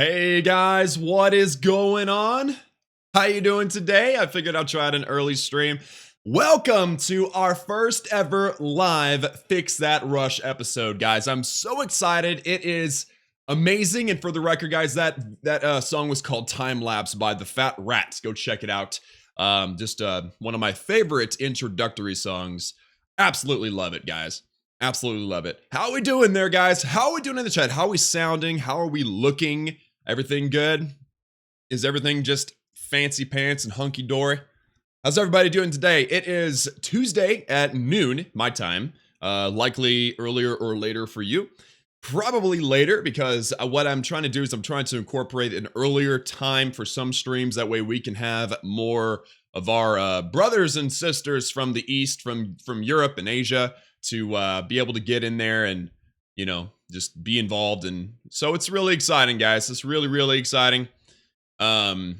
Hey guys, what is going on? How you doing today? I figured I'd try out an early stream. Welcome to our first ever live Fix That Rush episode, guys. I'm so excited. It is amazing. And for the record, guys, that song was called Time Lapse by the Fat Rats. Go check it out. Just one of my favorite introductory songs. Absolutely love it, guys. Absolutely love it. How are we doing there, guys? How are we doing in the chat? How are we sounding? How are we looking? Everything good? Is everything just fancy pants and hunky-dory? How's everybody doing today? It is Tuesday at noon, my time. Likely earlier or later for you. Probably later, because what I'm trying to do is I'm trying to incorporate an earlier time for some streams. That way we can have more of our brothers and sisters from the East, from Europe and Asia, to be able to get in there and, you know, just be involved. And so it's really exciting, guys. It's really exciting. I'm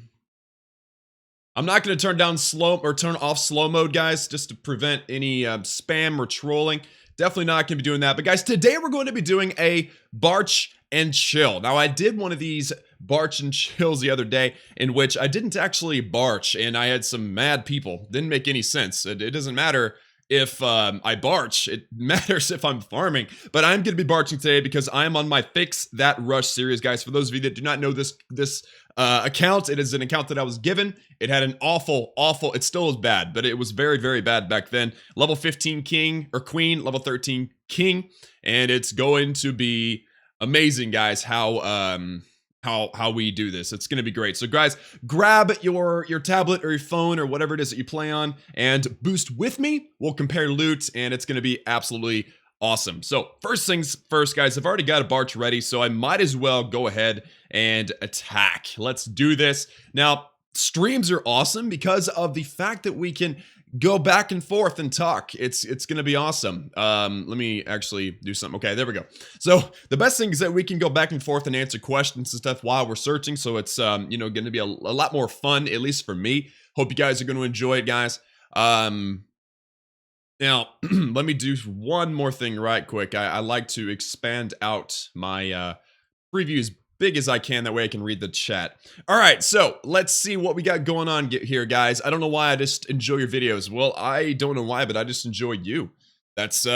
not going to turn off slow mode, guys, just to prevent any spam or trolling. Definitely not going to be doing that. But guys, today we're going to be doing a Barch and Chill. Now, I did one of these Barch and Chills the other day in which I didn't actually barch, and I had some mad people. Didn't make any sense. It doesn't matter if I barch, it matters if I'm farming. But I'm going to be barching today because I'm on my Fix That Rush series, guys. For those of you that do not know this account, it is an account that I was given. It had an awful, it still is bad, but it was very bad back then. Level 15 king or queen, level 13 king, and it's going to be amazing, guys, how we do this. It's going to be great. So guys, grab your tablet or your phone or whatever it is that you play on and boost with me. We'll compare loot and it's going to be absolutely awesome. So first things first, guys, I've already got a barch ready, so I might as well go ahead and attack. Let's do this. Now, streams are awesome because of the fact that we can go back and forth and talk. It's going to be awesome. Let me actually do something. Okay, there we go. So the best thing is that we can go back and forth and answer questions and stuff while we're searching. So it's, you know, going to be a lot more fun, at least for me. Hope you guys are going to enjoy it, guys. Now, let me do one more thing right quick. I like to expand out my preview as big as I can. That way I can read the chat. All right, so let's see what we got going on here, guys. I don't know why I just enjoy your videos. Well, I don't know why, but I just enjoy you. That's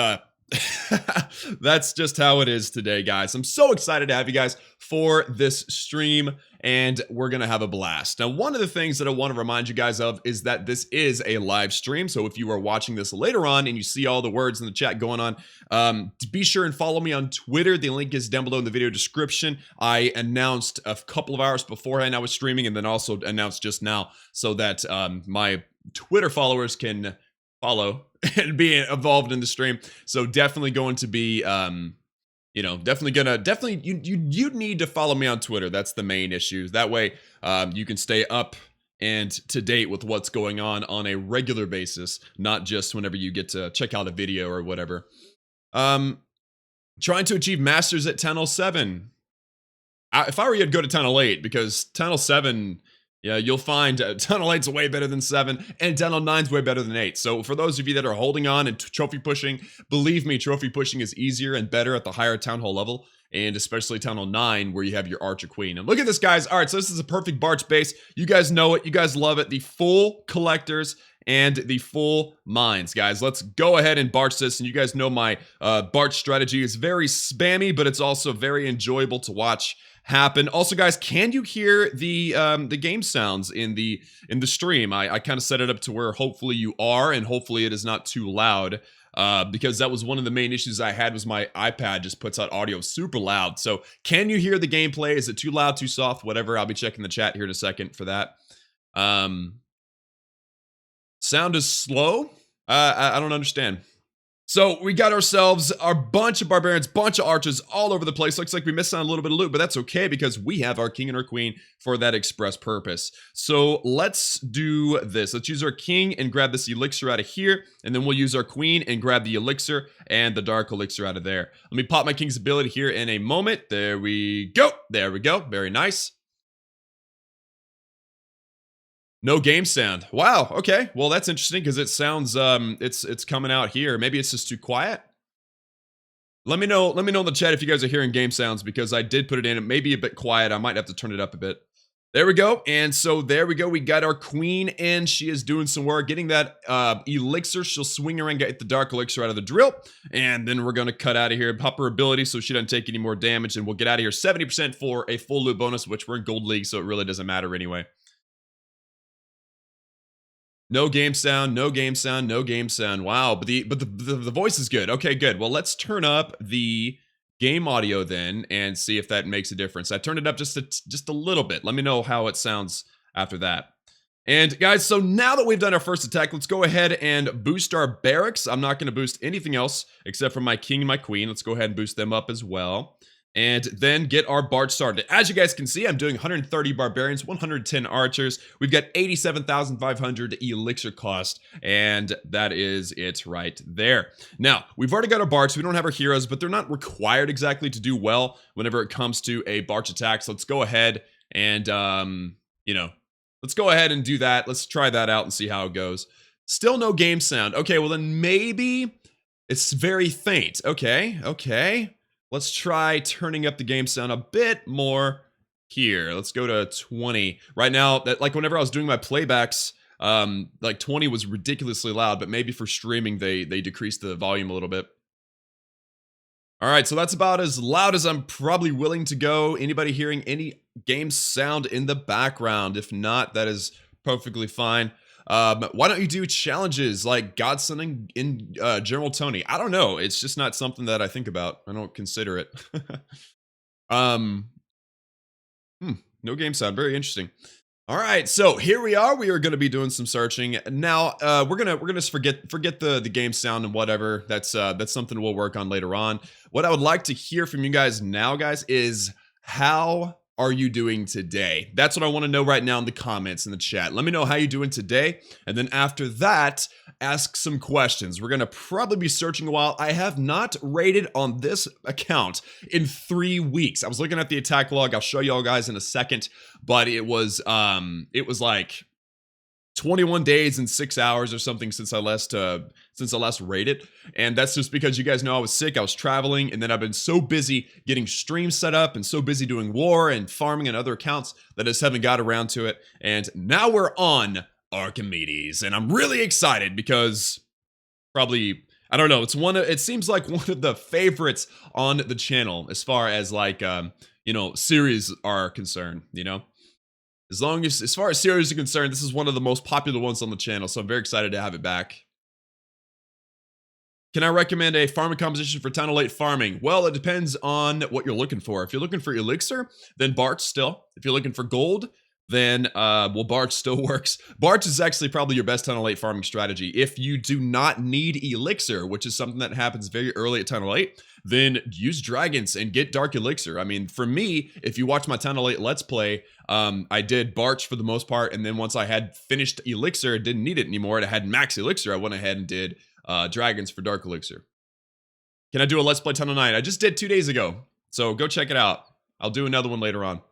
that's just how it is today, guys. I'm so excited to have you guys for this stream, and we're gonna have a blast. Now, one of the things that I want to remind you guys of is that this is a live stream. So if you are watching this later on and you see all the words in the chat going on, be sure and follow me on Twitter. The link is down below in the video description. I announced a couple of hours beforehand I was streaming, and then also announced just now so that my Twitter followers can follow and be involved in the stream. So definitely going to be you know, definitely you need to follow me on Twitter. That's the main issue. That way you can stay up and to date with what's going on a regular basis, not just whenever you get to check out a video or whatever. Trying to achieve masters at 10:07. If I were you, I'd go to 10:08 because 10:07, yeah, you'll find 10:08's way better than 7, and 10:09's way better than 8. So for those of you that are holding on and trophy pushing, believe me, trophy pushing is easier and better at the higher town hall level, and especially town hall 9 where you have your archer queen. And look at this, guys. All right, so this is a perfect barch base. You guys know it. You guys love it. The full collectors and the full mines, guys. Let's go ahead and barch this. And you guys know my barch strategy is very spammy, but it's also very enjoyable to watch happen. Also, guys, can you hear the game sounds in the stream? I kind of set it up to where hopefully you are, and hopefully it is not too loud, because that was one of the main issues I had. Was my iPad just puts out audio super loud. So can you hear the gameplay? Is it too loud, too soft, whatever? I'll be checking the chat here in a second for that. Sound is slow. I don't understand. So we got ourselves a bunch of barbarians, bunch of archers all over the place. Looks like we missed on a little bit of loot, but that's okay because we have our king and our queen for that express purpose. So let's do this. Let's use our king and grab this elixir out of here, and then we'll use our queen and grab the elixir and the dark elixir out of there. Let me pop my king's ability here in a moment. There we go. There we go. Very nice. No game sound. Wow. Okay. Well, that's interesting because it sounds it's coming out here. Maybe it's just too quiet. Let me know in the chat if you guys are hearing game sounds, because I did put it in. It may be a bit quiet. I might have to turn it up a bit. There we go. And so there we go. We got our queen in. She is doing some work, getting that elixir. She'll swing around, get the dark elixir out of the drill. And then we're going to cut out of here, pop her ability so she doesn't take any more damage. And we'll get out of here 70% for a full loot bonus, which we're in gold league, so it really doesn't matter anyway. No game sound, no game sound, no game sound. Wow, but the voice is good. Okay, good. Well, let's turn up the game audio then and see if that makes a difference. I turned it up just a little bit. Let me know how it sounds after that. And guys, so now that we've done our first attack, let's go ahead and boost our barracks. I'm not going to boost anything else except for my king and my queen. Let's go ahead and boost them up as well. And then get our Bart started. As you guys can see, I'm doing 130 barbarians, 110 archers. We've got 87,500 elixir cost, and that is it right there. Now, we've already got our Barts. We don't have our heroes, but they're not required exactly to do well whenever it comes to a Barch attack. So let's go ahead and, let's go ahead and do that. Let's try that out and see how it goes. Still no game sound. Okay, well then maybe it's very faint. Okay. Let's try turning up the game sound a bit more here. Let's go to 20. Right now, like whenever I was doing my playbacks, like 20 was ridiculously loud, but maybe for streaming, they decreased the volume a little bit. All right, so that's about as loud as I'm probably willing to go. Anybody hearing any game sound in the background? If not, that is perfectly fine. Why don't you do challenges like God Sending in General Tony? I don't know. It's just not something that I think about. I don't consider it. No game sound. Very interesting. All right, so here we are. We are going to be doing some searching now. We're gonna forget the game sound and whatever. That's something we'll work on later on. What I would like to hear from you guys now, guys, is how are you doing today? That's what I want to know right now in the comments in the chat. Let me know how you're doing today, and then after that, ask some questions. We're gonna probably be searching a while. I have not raided on this account in 3 weeks. I was looking at the attack log. I'll show y'all guys in a second, but it was like 21 days and 6 hours or something since I last raided. And that's just because you guys know I was sick, I was traveling, and then I've been so busy getting streams set up and so busy doing war and farming and other accounts that I just haven't got around to it. And now we're on Archimedes, and I'm really excited because probably, I don't know, it seems like one of the favorites on the channel as far as like series are concerned, As far as series are concerned, this is one of the most popular ones on the channel, so I'm very excited to have it back. Can I recommend a farming composition for Tunnel 8 farming? Well, it depends on what you're looking for. If you're looking for elixir, then Barch still. If you're looking for gold, then, Barch still works. Barch is actually probably your best Tunnel 8 farming strategy. If you do not need elixir, which is something that happens very early at Tunnel 8, then use dragons and get dark elixir. I mean, for me, if you watch my Tunnel 8 Let's Play, I did Barch for the most part, and then once I had finished elixir, didn't need it anymore, and I had max elixir, I went ahead and did dragons for dark elixir. Can I do a Let's Play Tunnel 9? I just did 2 days ago, so go check it out. I'll do another one later on.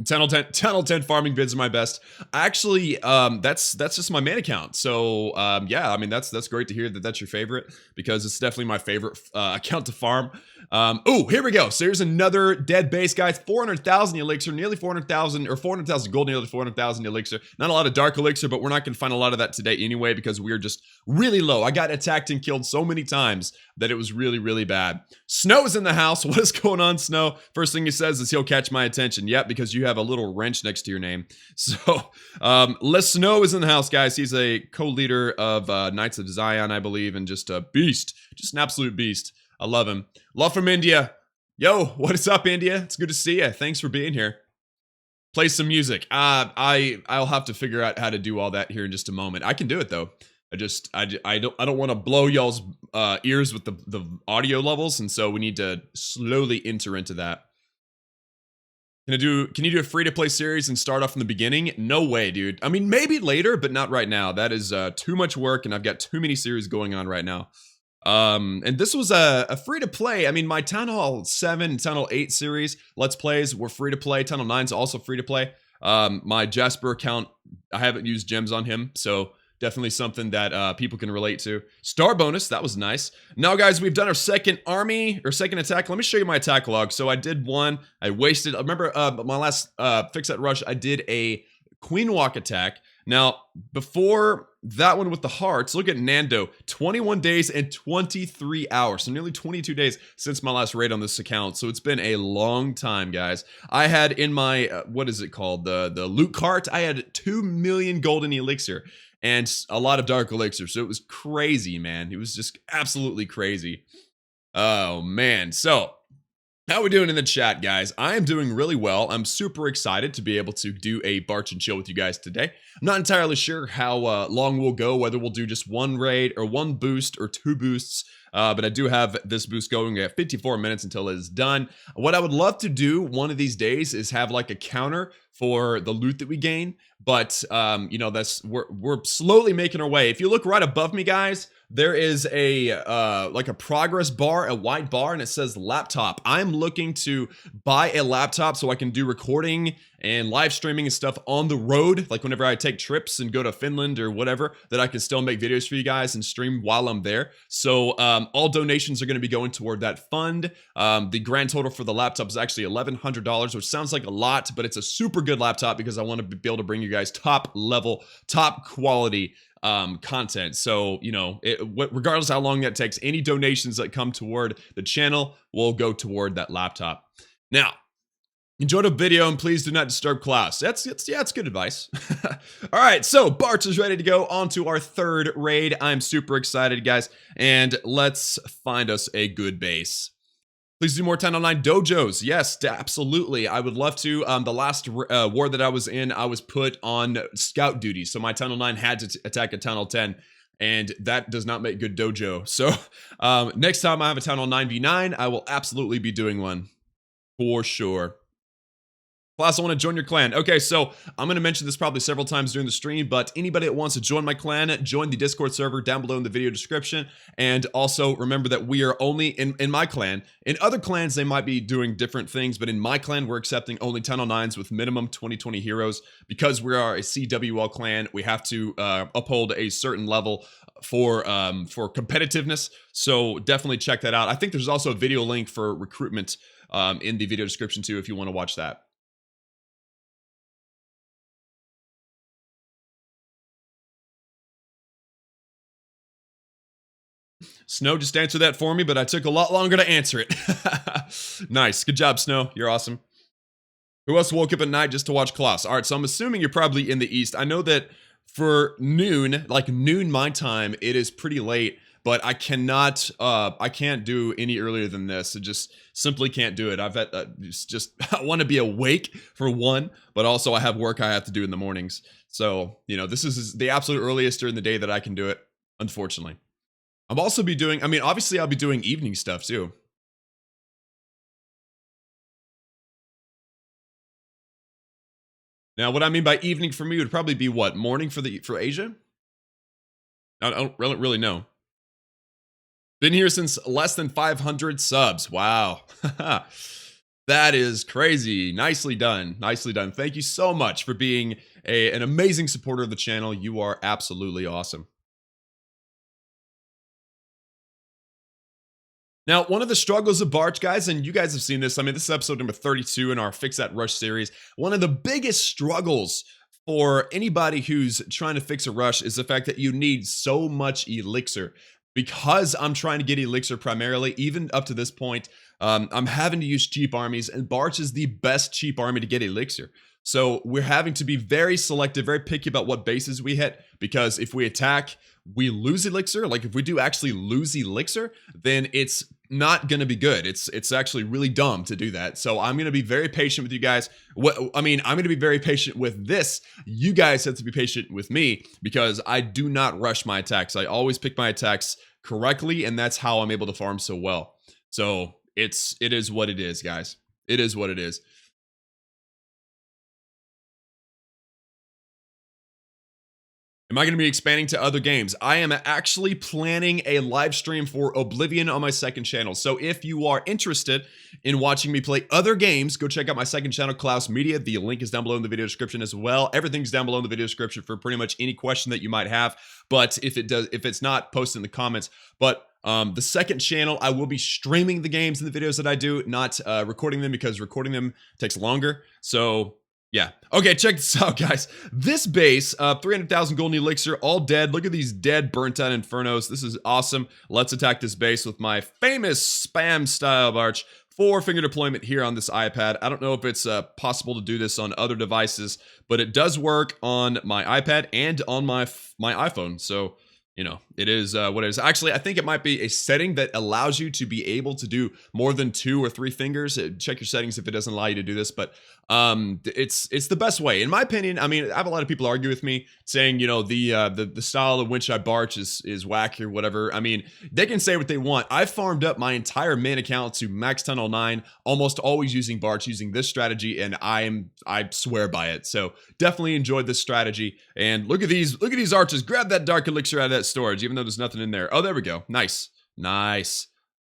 Tunnel 10 farming vids are my best. Actually, that's just my main account. So, yeah, I mean, that's great to hear that that's your favorite, because it's definitely my favorite account to farm. Oh, here we go. So here's another dead base, guys. 400,000 elixir, nearly 400,000, or 400,000 gold, nearly 400,000 elixir. Not a lot of dark elixir, but we're not going to find a lot of that today anyway, because we're just really low. I got attacked and killed so many times that it was really, really bad. Snow is in the house. What is going on, Snow? First thing he says is he'll catch my attention. Yep, because you have a little wrench next to your name. So, Les Snow is in the house, guys. He's a co-leader of Knights of Zion, I believe, and just a beast. Just an absolute beast. I love him. Love from India. Yo, what is up, India? It's good to see you. Thanks for being here. Play some music. I'll have to figure out how to do all that here in just a moment. I can do it though. I don't want to blow y'all's ears with the audio levels, and so we need to slowly enter into that. Can you do a free-to-play series and start off from the beginning? No way, dude. I mean, maybe later, but not right now. That is too much work, and I've got too many series going on right now. And this was a free-to-play. I mean, my Town Hall 7 and Town Hall 8 series Let's Plays were free-to-play. Town Hall 9 is also free-to-play. My Jasper account, I haven't used gems on him, so Definitely something that people can relate to. Star bonus, that was nice. Now, guys, we've done our second army, or second attack. Let me show you my attack log. So I did one. I wasted, remember my last Fix That Rush, I did a Queen Walk attack. Now, before that one with the hearts, look at Nando. 21 days and 23 hours. So nearly 22 days since my last raid on this account. So it's been a long time, guys. I had in my, what is it called? The loot cart, I had 2 million golden elixir and a lot of dark elixir. So it was crazy, man. It was just absolutely crazy. Oh, man. So how are we doing in the chat, guys? I am doing really well. I'm super excited to be able to do a Barch and Chill with you guys today. I'm not entirely sure how long we'll go, whether we'll do just one raid or one boost or two boosts, but I do have this boost going at 54 minutes until it is done. What I would love to do one of these days is have like a counter for the loot that we gain, but you know, we're slowly making our way. If you look right above me, guys, there is a like a progress bar, a white bar, and it says laptop. I'm looking to buy a laptop so I can do recording and live streaming and stuff on the road, like whenever I take trips and go to Finland or whatever, that I can still make videos for you guys and stream while I'm there. So all donations are going to be going toward that fund. The grand total for the laptop is actually $1,100, which sounds like a lot, but it's a super good laptop because I want to be able to bring you guys top level, top quality content. So, you know, regardless how long that takes, any donations that come toward the channel will go toward that laptop. Now, enjoy the video and please do not disturb Klaus. That's good advice. All right, so Barch is ready to go on to our third raid. I'm super excited, guys, and let's find us a good base. Please do more 1009 dojos. Yes, absolutely. I would love to. The last war that I was in, I was put on scout duty. So my 1009 had to attack a 1010, and that does not make good dojo. So next time I have a 1009 v9, I will absolutely be doing one for sure. Klaus, I want to join your clan. Okay, so I'm going to mention this probably several times during the stream, but anybody that wants to join my clan, join the Discord server down below in the video description. And also remember that we are only in my clan. In other clans, they might be doing different things, but in my clan, we're accepting only 1009s with minimum 2020 heroes. Because we are a CWL clan, we have to uphold a certain level for competitiveness. So definitely check that out. I think there's also a video link for recruitment in the video description too, if you want to watch that. Snow just answered that for me, but I took a lot longer to answer it. Nice. Good job, Snow. You're awesome. Who else woke up at night just to watch Klaus? All right, so I'm assuming you're probably in the East. I know that for noon, like noon my time, it is pretty late, but I cannot, I can't do any earlier than this. I just simply can't do it. I've had, I want to be awake for one, but also I have work I have to do in the mornings. So, you know, this is the absolute earliest during the day that I can do it, unfortunately. I'll also be doing, I mean, obviously I'll be doing evening stuff too. Now, what I mean by evening for me would probably be what? Morning for Asia? I don't really know. Been here since less than 500 subs. Wow. That is crazy. Nicely done. Nicely done. Thank you so much for being an amazing supporter of the channel. You are absolutely awesome. Now, one of the struggles of Barch, guys, and you guys have seen this, I mean, this is episode number 32 in our Fix That Rush series. One of the biggest struggles for anybody who's trying to fix a rush is the fact that you need so much elixir. Because I'm trying to get elixir primarily, even up to this point, I'm having to use cheap armies, and Barch is the best cheap army to get elixir. So we're having to be very selective, very picky about what bases we hit, because if we attack, we lose elixir. Like if we do actually lose elixir, then it's not going to be good. It's actually really dumb to do that. So I'm going to be very patient with you guys. I'm going to be very patient with this. You guys have to be patient with me because I do not rush my attacks. I always pick my attacks correctly, and that's how I'm able to farm so well. So it is what it is, guys. It is what it is. Am I going to be expanding to other games? I am actually planning a live stream for Oblivion on my second channel. So if you are interested in watching me play other games, go check out my second channel, Klaus Media. The link is down below in the video description as well. Everything's down below in the video description for pretty much any question that you might have. But if it's not, post in the comments. But the second channel, I will be streaming the games and the videos that I do, not recording them, because recording them takes longer. So yeah. Okay, check this out, guys. This base, 300,000 golden elixir, all dead. Look at these dead, burnt out infernos. This is awesome. Let's attack this base with my famous spam style arch. 4-finger deployment here on this iPad. I don't know if it's possible to do this on other devices, but it does work on my iPad and on my iPhone. So, you know, it is what it is. Actually, I think it might be a setting that allows you to be able to do more than 2 or 3 fingers. Check your settings if it doesn't allow you to do this, but it's the best way, in my opinion. I mean, I have a lot of people argue with me, saying, you know, the style in which I barch is whack or whatever. I mean, they can say what they want. I farmed up my entire main account to max tunnel 9, almost always using barch, using this strategy, and I swear by it. So definitely enjoyed this strategy. And look at these arches. Grab that dark elixir out of that storage, even though there's nothing in there. Oh, there we go. Nice.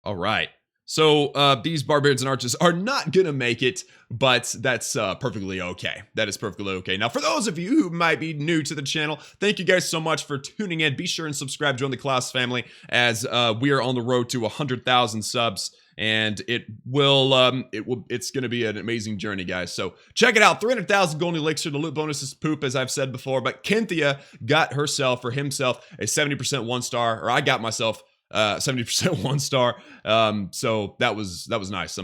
All right. So these barbarians and archers are not gonna make it, but that's perfectly okay. That is perfectly okay. Now, for those of you who might be new to the channel, thank you guys so much for tuning in. Be sure and subscribe, join the Klaus family, as we are on the road to 100,000 subs. And it's going to be an amazing journey, guys. So check it out. 300,000 golden elixir. The loot bonus is poop, as I've said before. But Kynthia got herself, or himself, a 70% 1-star. Or I got myself 70% 1-star. So that was nice.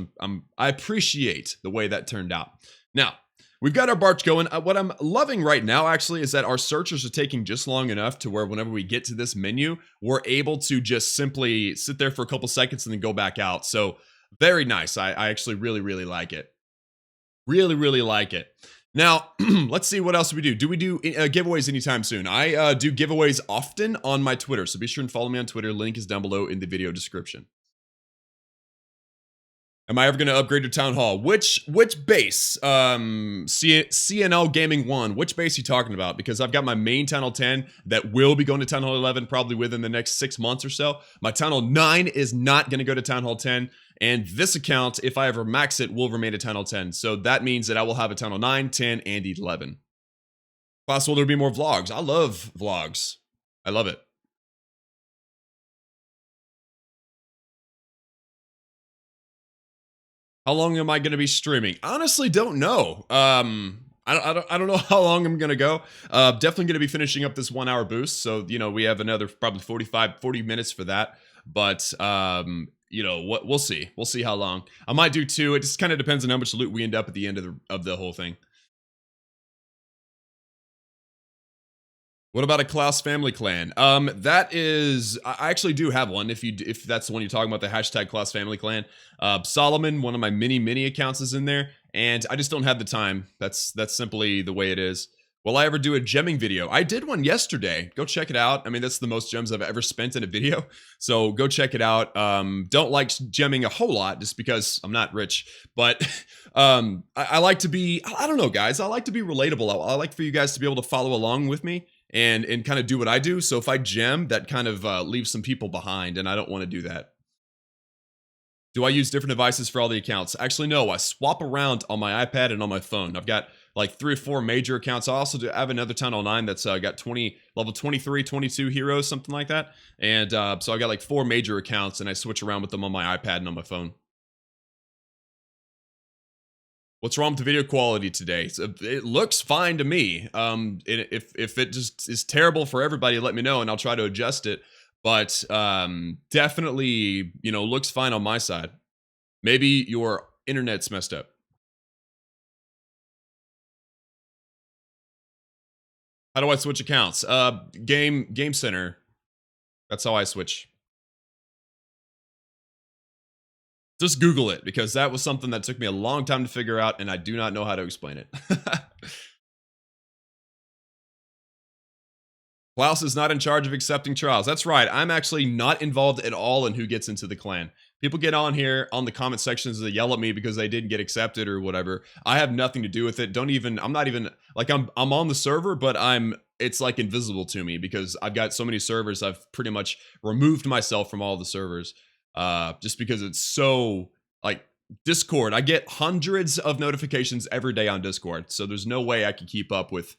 I appreciate the way that turned out. Now, we've got our barch going. What I'm loving right now, actually, is that our searchers are taking just long enough to where whenever we get to this menu, we're able to just simply sit there for a couple seconds and then go back out. So very nice. I actually really like it. Really like it. Now, let's see what else we do. Do we do giveaways anytime soon? I do giveaways often on my Twitter, so be sure and follow me on Twitter. Link is down below in the video description. Am I ever going to upgrade to Town Hall? Which base? CNL Gaming 1. Which base are you talking about? Because I've got my main Town Hall 10 that will be going to Town Hall 11 probably within the next 6 months or so. My Town Hall 9 is not going to go to Town Hall 10. And this account, if I ever max it, will remain a Town Hall 10. So that means that I will have a Town Hall 9, 10, and 11. Possible there'll be more vlogs. I love vlogs. I love it. How long am I going to be streaming? Honestly, don't know. I don't know how long I'm going to go. Definitely going to be finishing up this 1-hour boost. So, you know, we have another probably 40 minutes for that. But, you know, we'll see. We'll see how long. I might do 2. It just kind of depends on how much loot we end up at the end of the whole thing. What about a Klaus family clan? That is, I actually do have one. If that's the one you're talking about, the hashtag Klaus family clan. Solomon, one of my mini accounts, is in there, and I just don't have the time. That's simply the way it is. Will I ever do a gemming video? I did one yesterday. Go check it out. I mean, that's the most gems I've ever spent in a video. So go check it out. Don't like gemming a whole lot just because I'm not rich. But I like to be, I don't know, guys. I like to be relatable. I like for you guys to be able to follow along with me and kind of do what I do. So if I gem, that kind of leaves some people behind, and I don't want to do that. Do I use different devices for all the accounts? Actually, no. I swap around on my iPad and on my phone. I've got like 3 or 4 major accounts. I also have another Town Hall 9 that's got level 23, 22 heroes, something like that. And so I got like 4 major accounts, and I switch around with them on my iPad and on my phone. What's wrong with the video quality today? It looks fine to me. If it just is terrible for everybody, let me know and I'll try to adjust it. But definitely, you know, looks fine on my side. Maybe your internet's messed up. How do I switch accounts? Game Center. That's how I switch. Just Google it, because that was something that took me a long time to figure out, and I do not know how to explain it. Klaus is not in charge of accepting trials. That's right. I'm actually not involved at all in who gets into the clan. People get on here on the comment sections and they yell at me because they didn't get accepted or whatever. I have nothing to do with it. I'm not even like I'm on the server, but I'm it's like invisible to me because I've got so many servers. I've pretty much removed myself from all the servers just because it's so like Discord. I get hundreds of notifications every day on Discord, so there's no way I can keep up with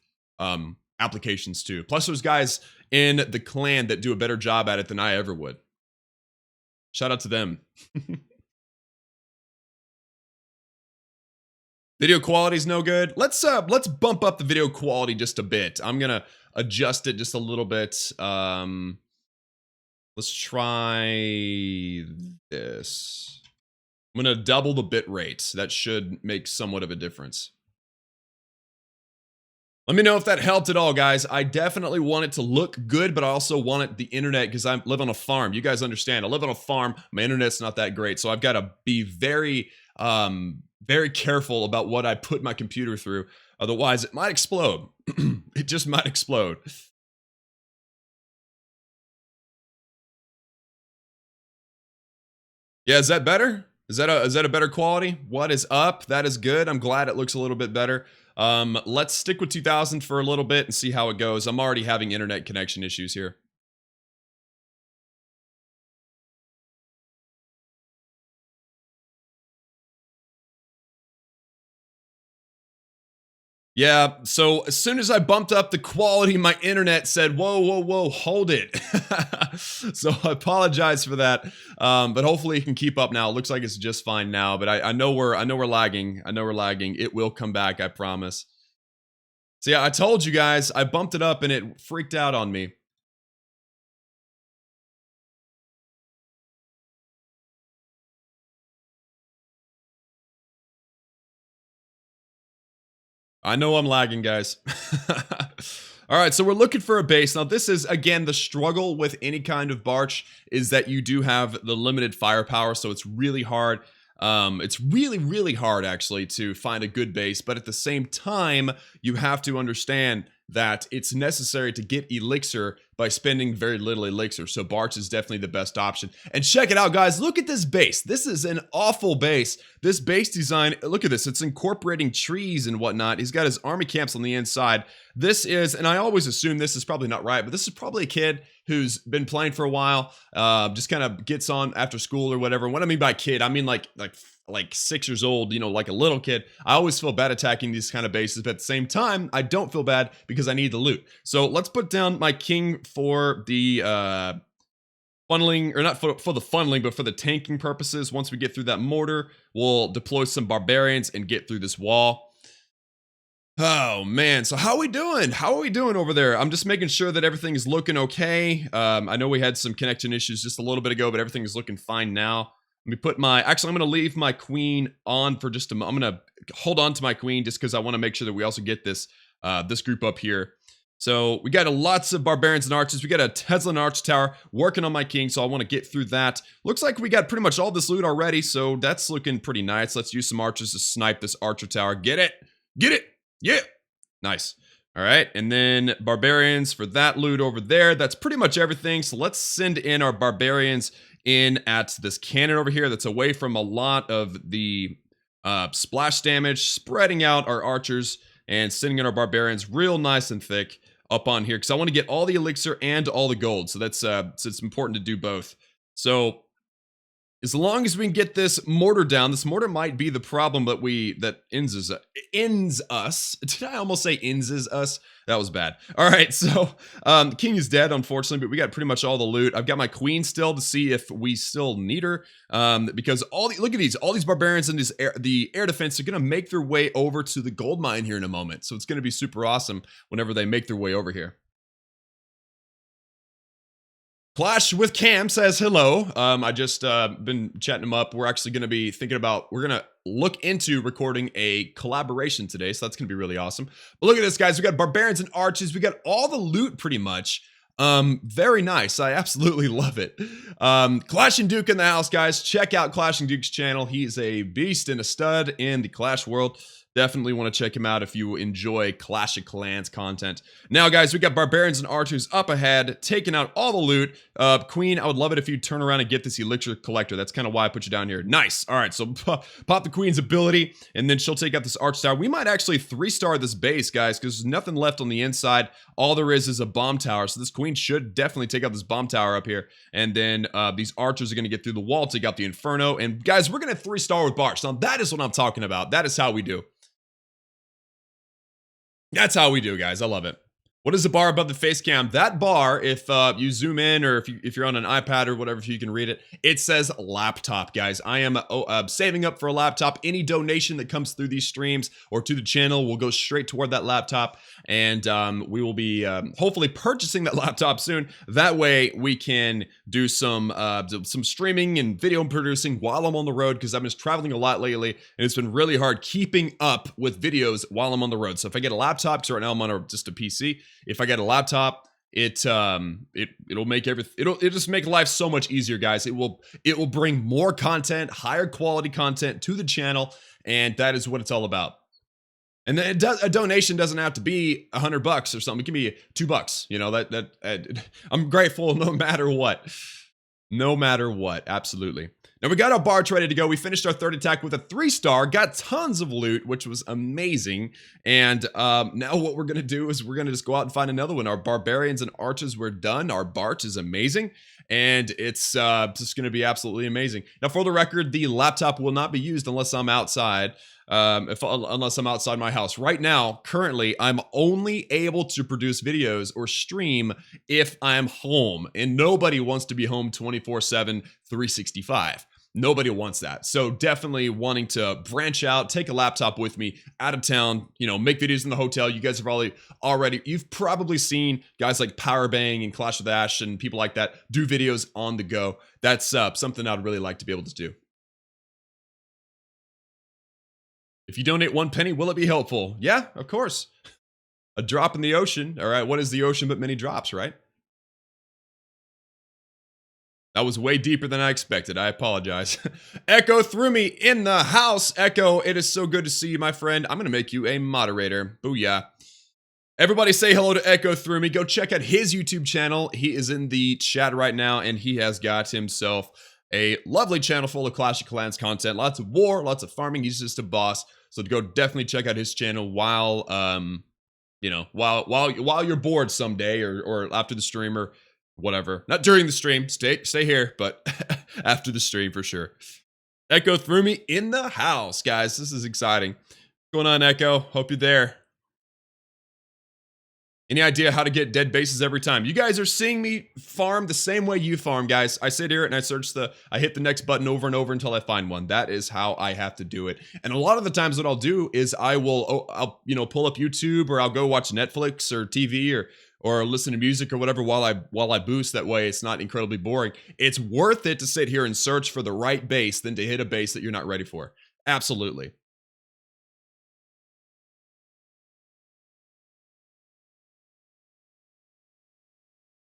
applications too. Plus, there's guys in the clan that do a better job at it than I ever would. Shout out to them. Video quality is no good. Let's bump up the video quality just a bit. I'm gonna adjust it just a little bit. Let's try this. I'm gonna double the bit rate. That should make somewhat of a difference. Let me know if that helped at all, guys. I definitely want it to look good, but I also want it the internet because I live on a farm. You guys understand. I live on a farm. My internet's not that great, so I've got to be very careful about what I put my computer through. Otherwise, it might explode. It just might explode. Yeah, is that better? Is that a better quality? What is up? That is good. I'm glad it looks a little bit better. Let's stick with 2000 for a little bit and see how it goes. I'm already having internet connection issues here. Yeah, so as soon as I bumped up the quality, my internet said, whoa, whoa, whoa, hold it. So I apologize for that. But hopefully it can keep up now. It looks like it's just fine now, but I know we're lagging. I know we're lagging. It will come back, I promise. So yeah, I told you guys, I bumped it up and it freaked out on me. I know I'm lagging, guys. All right, so we're looking for a base. Now, this is, again, the struggle with any kind of Barch is that you do have the limited firepower, so it's really hard. It's really, really hard, actually, to find a good base. But at the same time, you have to understand that it's necessary to get elixir by spending very little elixir. So Barch is definitely the best option. And check it out, guys. Look at this base. This is an awful base. This base design, look at this. It's incorporating trees and whatnot. He's got his army camps on the inside. This is, and I always assume this is probably not right, but this is probably a kid who's been playing for a while, just kind of gets on after school or whatever. And what I mean by kid, I mean like 6 years old, you know, like a little kid. I always feel bad attacking these kind of bases, but at the same time, I don't feel bad because I need the loot. So let's put down my king for the funneling, or not for the funneling, but for the tanking purposes. Once we get through that mortar, we'll deploy some barbarians and get through this wall. Oh man, so how are we doing? How are we doing over there? I'm just making sure that everything is looking okay. I know we had some connection issues just a little bit ago, but everything is looking fine now. Let me put my, actually I'm going to leave my queen on for just a moment. I'm going to hold on to my queen just because I want to make sure that we also get this this group up here. So we got lots of barbarians and archers. We got a Tesla arch tower working on my king, so I want to get through that. Looks like we got pretty much all this loot already, so that's looking pretty nice. Let's use some archers to snipe this archer tower. Get it! Get it! Yeah! Nice. All right, and then barbarians for that loot over there. That's pretty much everything, so let's send in our barbarians in at this cannon over here that's away from a lot of the splash damage, spreading out our archers and sending in our barbarians real nice and thick up on here because I want to get all the elixir and all the gold. So that's so it's important to do both. So as long as we can get this mortar down, this mortar might be the problem that ends us. Did I almost say ends us? That was bad. All right, so the king is dead, unfortunately, but we got pretty much all the loot. I've got my queen still to see if we still need her, because look at these, all these barbarians in the air defense are gonna make their way over to the gold mine here in a moment. So it's gonna be super awesome whenever they make their way over here. Clash with Cam says hello. I just been chatting him up. We're actually going to be thinking about, we're going to look into recording a collaboration today. So that's going to be really awesome. But look at this, guys. We got barbarians and archers. We got all the loot pretty much. Very nice. I absolutely love it. Clash and Duke in the house, guys. Check out Clash and Duke's channel. He's a beast and a stud in the Clash world. Definitely want to check him out if you enjoy Clash of Clans content. Now, guys, we got Barbarians and Archers up ahead, taking out all the loot. Queen, I would love it if you turn around and get this Elixir Collector. That's kind of why I put you down here. Nice. All right, so pop the Queen's ability, and then she'll take out this Arch Tower. We might actually 3-star this base, guys, because there's nothing left on the inside. All there is a bomb tower, so this Queen should definitely take out this bomb tower up here. And then these Archers are going to get through the wall, take out the Inferno. And, guys, we're going to 3-star with Barch. Now, that is what I'm talking about. That is how we do. That's how we do, guys. I love it. What is the bar above the face cam? That bar, if you zoom in or if you're on an iPad or whatever, if you can read it, it says laptop, guys. I am saving up for a laptop. Any donation that comes through these streams or to the channel will go straight toward that laptop. And we will be hopefully purchasing that laptop soon. That way we can do some streaming and video producing while I'm on the road, because I'm just traveling a lot lately. And it's been really hard keeping up with videos while I'm on the road. So if I get a laptop, because right now I'm on just a PC, if I get a laptop, it'll make it'll just make life so much easier, guys. It will bring more content, higher quality content to the channel, and that is what it's all about. And then a donation doesn't have to be $100 or something. It can be $2. You know, I'm grateful no matter what. No matter what, absolutely. Now we got our Barch ready to go. We finished our third attack with a 3-star, got tons of loot, which was amazing. And now what we're going to do is we're going to just go out and find another one. Our Barbarians and Archers were done. Our Barch is amazing. And it's just going to be absolutely amazing. Now, for the record, the laptop will not be used unless I'm outside. Unless I'm outside my house. Right now, currently, I'm only able to produce videos or stream if I'm home. And nobody wants to be home 24/7, 365. Nobody wants that. So definitely wanting to branch out, take a laptop with me out of town, you know, make videos in the hotel. You guys have you've probably seen guys like Powerbang and Clash with Ash and people like that do videos on the go. That's something I'd really like to be able to do. If you donate 1 penny, will it be helpful? Yeah, of course. A drop in the ocean. All right, what is the ocean but many drops, right? That was way deeper than I expected. I apologize. Echo threw me in the house. Echo, it is so good to see you, my friend. I'm going to make you a moderator. Booyah. Everybody say hello to Echo through me. Go check out his YouTube channel. He is in the chat right now, and he has got himself a lovely channel full of Clash of Clans content. Lots of war, lots of farming. He's just a boss. So go definitely check out his channel while while you're bored someday or after the stream or whatever. Not during the stream. Stay here, but after the stream for sure. Echo threw me in the house, guys. This is exciting. What's going on, Echo? Hope you're there. Any idea how to get dead bases every time? You guys are seeing me farm the same way you farm, guys. I sit here and I hit the next button over and over until I find one. That is how I have to do it. And a lot of the times what I'll do is I'll pull up YouTube, or I'll go watch Netflix or TV or listen to music or whatever while I boost. That way it's not incredibly boring. It's worth it to sit here and search for the right base than to hit a base that you're not ready for. Absolutely.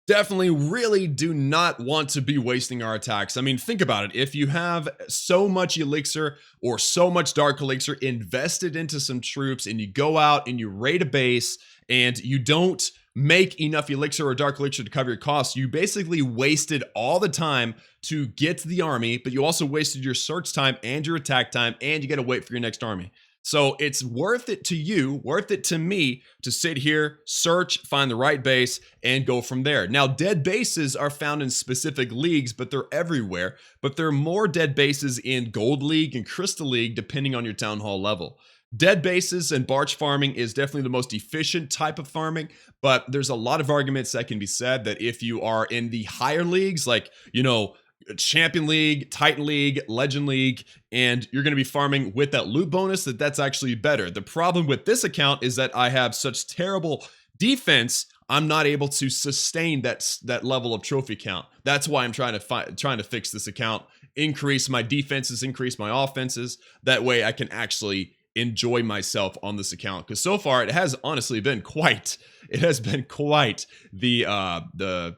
Definitely really do not want to be wasting our attacks. I mean, think about it. If you have so much elixir or so much dark elixir invested into some troops, and you go out and you raid a base and you don't make enough elixir or dark elixir to cover your costs, you basically wasted all the time to get to the army, but you also wasted your search time and your attack time, and you got to wait for your next army. So it's worth it to you, worth it to me, to sit here, search, find the right base, and go from there. Now, dead bases are found in specific leagues, but they're everywhere. But there are more dead bases in Gold League and Crystal League, depending on your Town Hall level. Dead bases and barch farming is definitely the most efficient type of farming, but there's a lot of arguments that can be said that if you are in the higher leagues, like, you know, Champion League, Titan League, Legend League, and you're going to be farming with that loot bonus, that's actually better. The problem with this account is that I have such terrible defense, I'm not able to sustain that level of trophy count. That's why I'm trying to fix this account, increase my defenses, increase my offenses. That way I can actually enjoy myself on this account, because so far it has honestly been quite the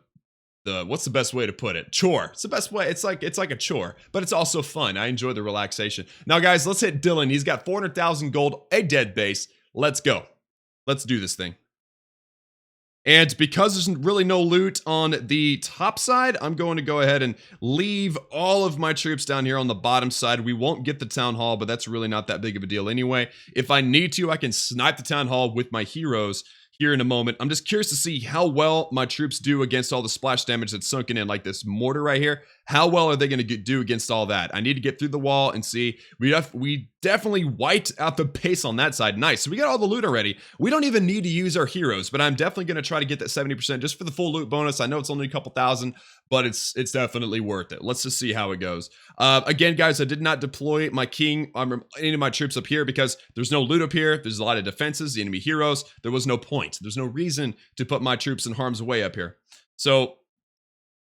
what's the best way to put it? Chore. It's the best way. It's like a chore, but it's also fun. I enjoy the relaxation. Now, guys, let's hit Dylan. He's got 400,000 gold, a dead base. Let's go. Let's do this thing. And because there's really no loot on the top side, I'm going to go ahead and leave all of my troops down here on the bottom side. We won't get the town hall, but that's really not that big of a deal anyway. If I need to, I can snipe the town hall with my heroes here in a moment. I'm just curious to see how well my troops do against all the splash damage that's sunken in, like this mortar right here. How well are they going to do against all that? I need to get through the wall and see. We definitely wiped out the base on that side. Nice. So we got all the loot already. We don't even need to use our heroes, but I'm definitely going to try to get that 70% just for the full loot bonus. I know it's only a couple thousand, but it's definitely worth it. Let's just see how it goes. Again, guys, I did not deploy my king, any of my troops up here because there's no loot up here. There's a lot of defenses, the enemy heroes. There was no point. There's no reason to put my troops in harm's way up here. So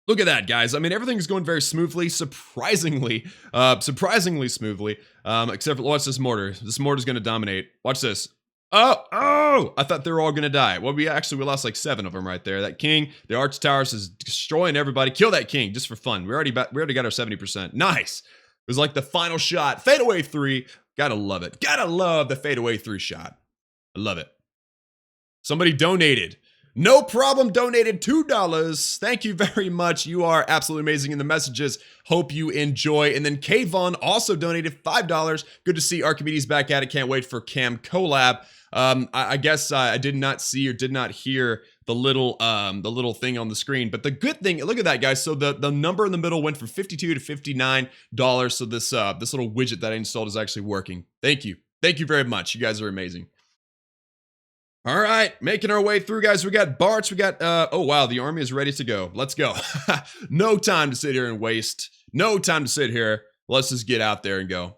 look at that, guys. I mean, everything's going very smoothly, surprisingly smoothly, except for, watch this mortar. This mortar's going to dominate. Watch this. Oh, I thought they were all going to die. Well, we lost like 7 of them right there. That king, the arch towers is destroying everybody. Kill that king just for fun. We already got our 70%. Nice. It was like the final shot. Fadeaway 3. Gotta love it. Gotta love the fadeaway 3 shot. I love it. Somebody donated. No problem, donated $2. Thank you very much. You are absolutely amazing in the messages. Hope you enjoy. And then Kayvon also donated $5. Good to see Archimedes back at it. Can't wait for Cam collab. I guess I did not see or did not hear the little thing on the screen. But the good thing, look at that, guys. So the number in the middle went from $52 to $59. So this little widget that I installed is actually working. Thank you. Thank you very much. You guys are amazing. All right, making our way through, guys. We got Barts. We got, oh, wow, the army is ready to go. Let's go. No time to sit here and waste. No time to sit here. Let's just get out there and go.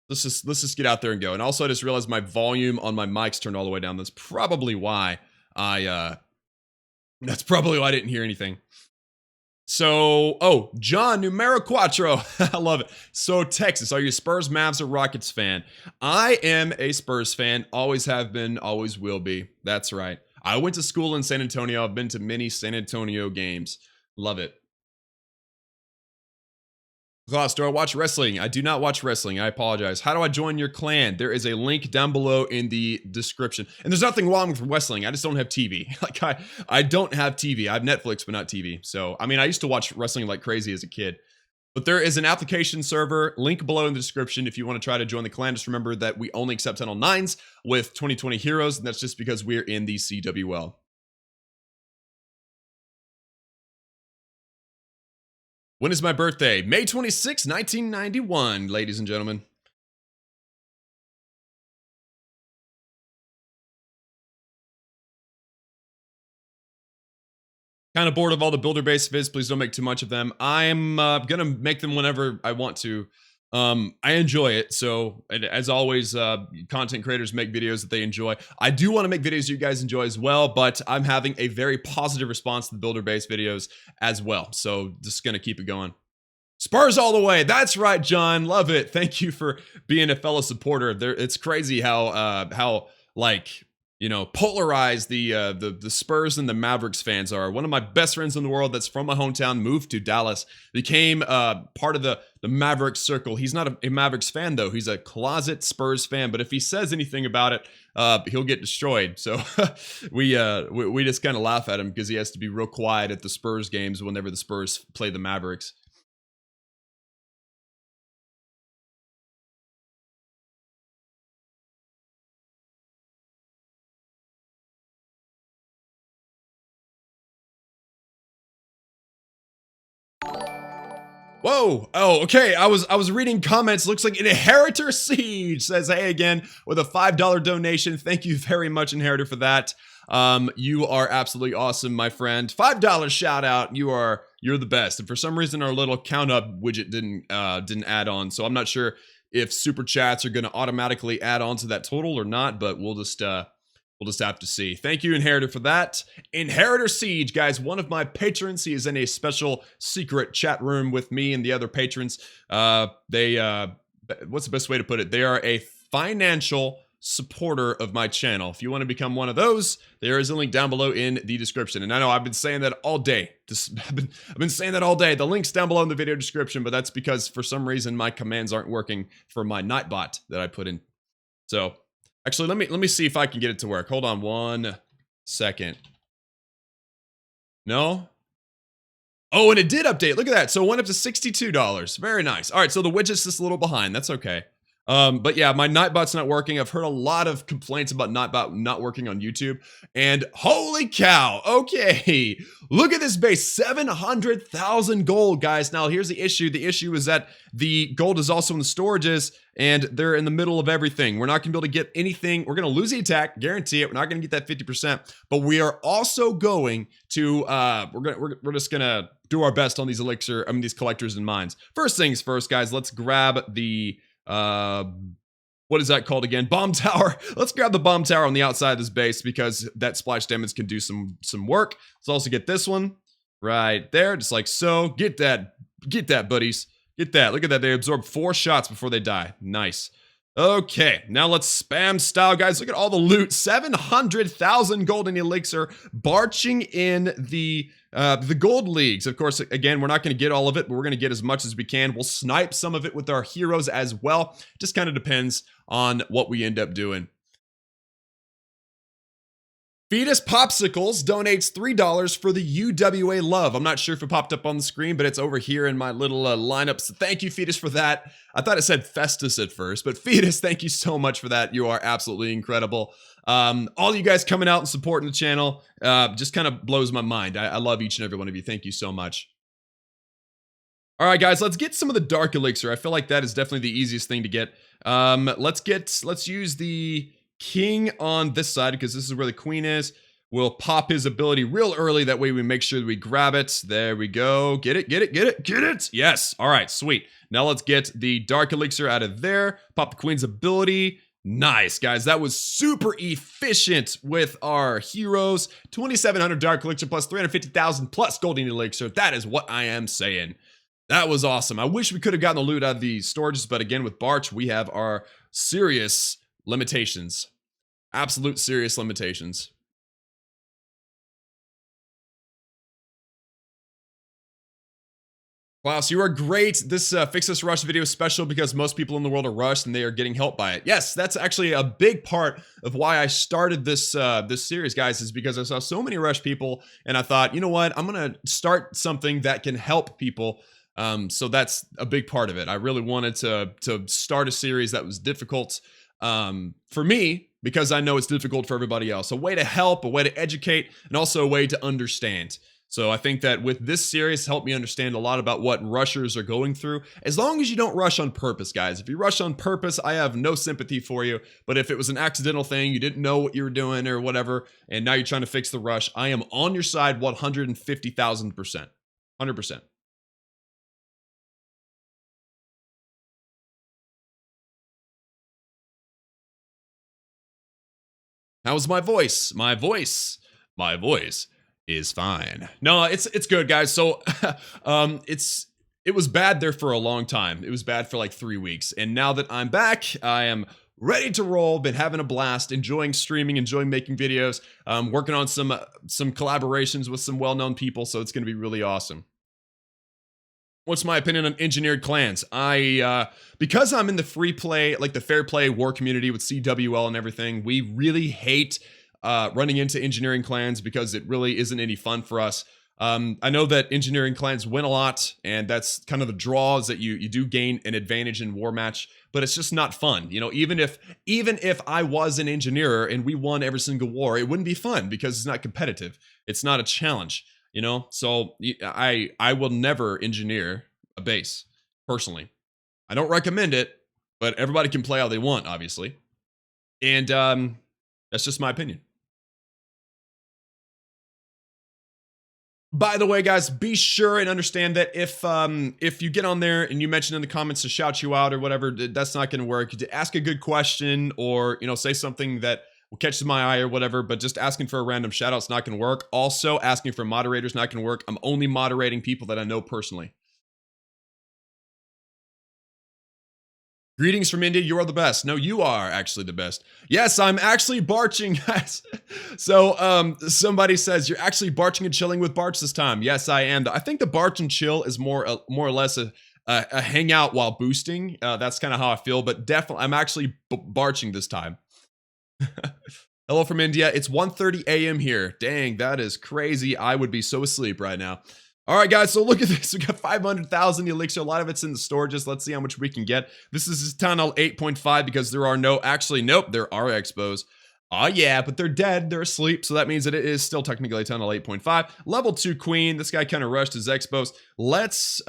Let's just get out there and go. And also, I just realized my volume on my mic's turned all the way down. That's probably why I didn't hear anything. So, oh, John Numero Quattro. I love it. So, Texas, are you a Spurs, Mavs, or Rockets fan? I am a Spurs fan. Always have been, always will be. That's right. I went to school in San Antonio. I've been to many San Antonio games. Love it. Klaus, do I watch wrestling? I do not watch wrestling. I apologize. How do I join your clan? There is a link down below in the description. And there's nothing wrong with wrestling. I just don't have TV. Like I don't have TV. I have Netflix, but not TV. So, I mean, I used to watch wrestling like crazy as a kid. But there is an application server, link below in the description if you want to try to join the clan. Just remember that we only accept 10 on 9s with 2020 heroes, and that's just because we're in the CWL. When is my birthday? May 26, 1991, ladies and gentlemen. Kind of bored of all the builder-based vids. Please don't make too much of them. I'm going to make them whenever I want to. I enjoy it. So, and as always, content creators make videos that they enjoy. I do want to make videos you guys enjoy as well, but I'm having a very positive response to the builder-based videos as well. So, just going to keep it going. Spurs all the way. That's right, John. Love it. Thank you for being a fellow supporter. It's crazy how like, you know, polarized the Spurs and the Mavericks fans are. One of my best friends in the world that's from my hometown moved to Dallas, became part of the Mavericks circle. He's not a Mavericks fan though. He's a closet Spurs fan, but if he says anything about it, he'll get destroyed. So we just kind of laugh at him because he has to be real quiet at the Spurs games whenever the Spurs play the Mavericks. Whoa! Oh, okay. I was reading comments. Looks like Inheritor Siege says, "Hey again," with a $5 donation. Thank you very much, Inheritor, for that. You are absolutely awesome, my friend. $5 shout out. You're the best. And for some reason, our little count up widget didn't add on. So I'm not sure if super chats are going to automatically add on to that total or not. But we'll just have to see. Thank you, Inheritor, for that. Inheritor Siege, guys, one of my patrons. He is in a special secret chat room with me and the other patrons. What's the best way to put it? They are a financial supporter of my channel. If you want to become one of those, there is a link down below in the description. And I know I've been saying that all day. I've been saying that all day. The link's down below in the video description, but that's because for some reason my commands aren't working for my Nightbot that I put in. So actually, let me see if I can get it to work. Hold on 1 second. No? Oh, and it did update. Look at that. So it went up to $62. Very nice. All right, so the widget's just a little behind. That's okay. But yeah, my Nightbot's not working. I've heard a lot of complaints about Nightbot not working on YouTube. And holy cow, okay. Look at this base, 700,000 gold, guys. Now, here's the issue. The issue is that the gold is also in the storages, and they're in the middle of everything. We're not going to be able to get anything. We're going to lose the attack, guarantee it. We're not going to get that 50%, but we are also going to, we're just going to do our best on these these collectors and mines. First things first, guys, let's grab the, what is that called again? Bomb tower. Let's grab the bomb tower on the outside of this base because that splash damage can do some work. Let's also get this one right there, just like so. Get that, buddies. Get that. Look at that. They absorb 4 shots before they die. Nice. Okay, now let's spam style, guys. Look at all the loot. 700,000 golden elixir barching in the gold leagues. Of course, again, we're not going to get all of it, but we're going to get as much as we can. We'll snipe some of it with our heroes as well. Just kind of depends on what we end up doing. Fetus Popsicles donates $3 for the UWA love. I'm not sure if it popped up on the screen, but it's over here in my little lineup. So thank you, Fetus, for that. I thought it said Festus at first, but Fetus, thank you so much for that. You are absolutely incredible. All you guys coming out and supporting the channel just kind of blows my mind. I love each and every one of you. Thank you so much. All right, guys, let's get some of the Dark Elixir. I feel like that is definitely the easiest thing to get. Let's use the King on this side because this is where the Queen is. We'll pop his ability real early. That way we make sure that we grab it. There we go. Get it. Yes. All right, sweet. Now let's get the Dark Elixir out of there. Pop the Queen's ability. Nice, guys. That was super efficient with our heroes. 2,700 Dark Elixir plus 350,000 plus Golden Elixir. That is what I am saying. That was awesome. I wish we could have gotten the loot out of the storages, but again, with Barch, we have our serious limitations. Absolute serious limitations. Klaus, you are great. This Fix This Rush video is special because most people in the world are rushed and they are getting help by it. Yes, that's actually a big part of why I started this this series, guys, is because I saw so many rush people and I thought, you know what, I'm gonna start something that can help people. So that's a big part of it. I really wanted to start a series that was difficult for me, because I know it's difficult for everybody else. A way to help, a way to educate, and also a way to understand. So I think that with this series, helped me understand a lot about what rushers are going through. As long as you don't rush on purpose, guys. If you rush on purpose, I have no sympathy for you. But if it was an accidental thing, you didn't know what you were doing or whatever, and now you're trying to fix the rush, I am on your side 150,000%. 100%. How's my voice? My voice is fine. No, it's good, guys. So it was bad there for a long time. It was bad for like 3 weeks. And now that I'm back, I am ready to roll. Been having a blast, enjoying streaming, enjoying making videos, working on some collaborations with some well-known people. So it's going to be really awesome. What's my opinion on engineered clans? Because I'm in the free play, like the fair play war community with CWL and everything, we really hate running into engineering clans because it really isn't any fun for us. I know that engineering clans win a lot, and that's kind of the draw, is that you do gain an advantage in war match, but it's just not fun. You know, even if I was an engineer and we won every single war, it wouldn't be fun because it's not competitive. It's not a challenge. You know, so I will never engineer a base, personally. I don't recommend it, but everybody can play how they want, obviously. And that's just my opinion. By the way, guys, be sure and understand that if you get on there and you mention in the comments to shout you out or whatever, that's not going to work. Ask a good question, or, you know, say something that will catch my eye or whatever, but just asking for a random shout out's not going to work. Also, asking for moderators not going to work. I'm only moderating people that I know personally. Greetings from India. You are the best. No, you are actually the best. Yes, I'm actually barching, guys. So, somebody says you're actually barching and chilling with Barch this time. Yes, I am. I think the barch and chill is more or less a hangout while boosting. That's kind of how I feel. But definitely, I'm actually barching this time. Hello from India. It's 1:30 a.m. here. Dang, that is crazy. I would be so asleep right now. All right, guys, so look at this. We got 500,000 elixir. A lot of it's in the storages. Let's see how much we can get. This is Town Hall 8.5 because there are no, actually, nope, there are expos. Oh, yeah, but they're dead. They're asleep, so that means that it is still technically Town Hall 8.5. Level 2 queen. This guy kind of rushed his expos. Let's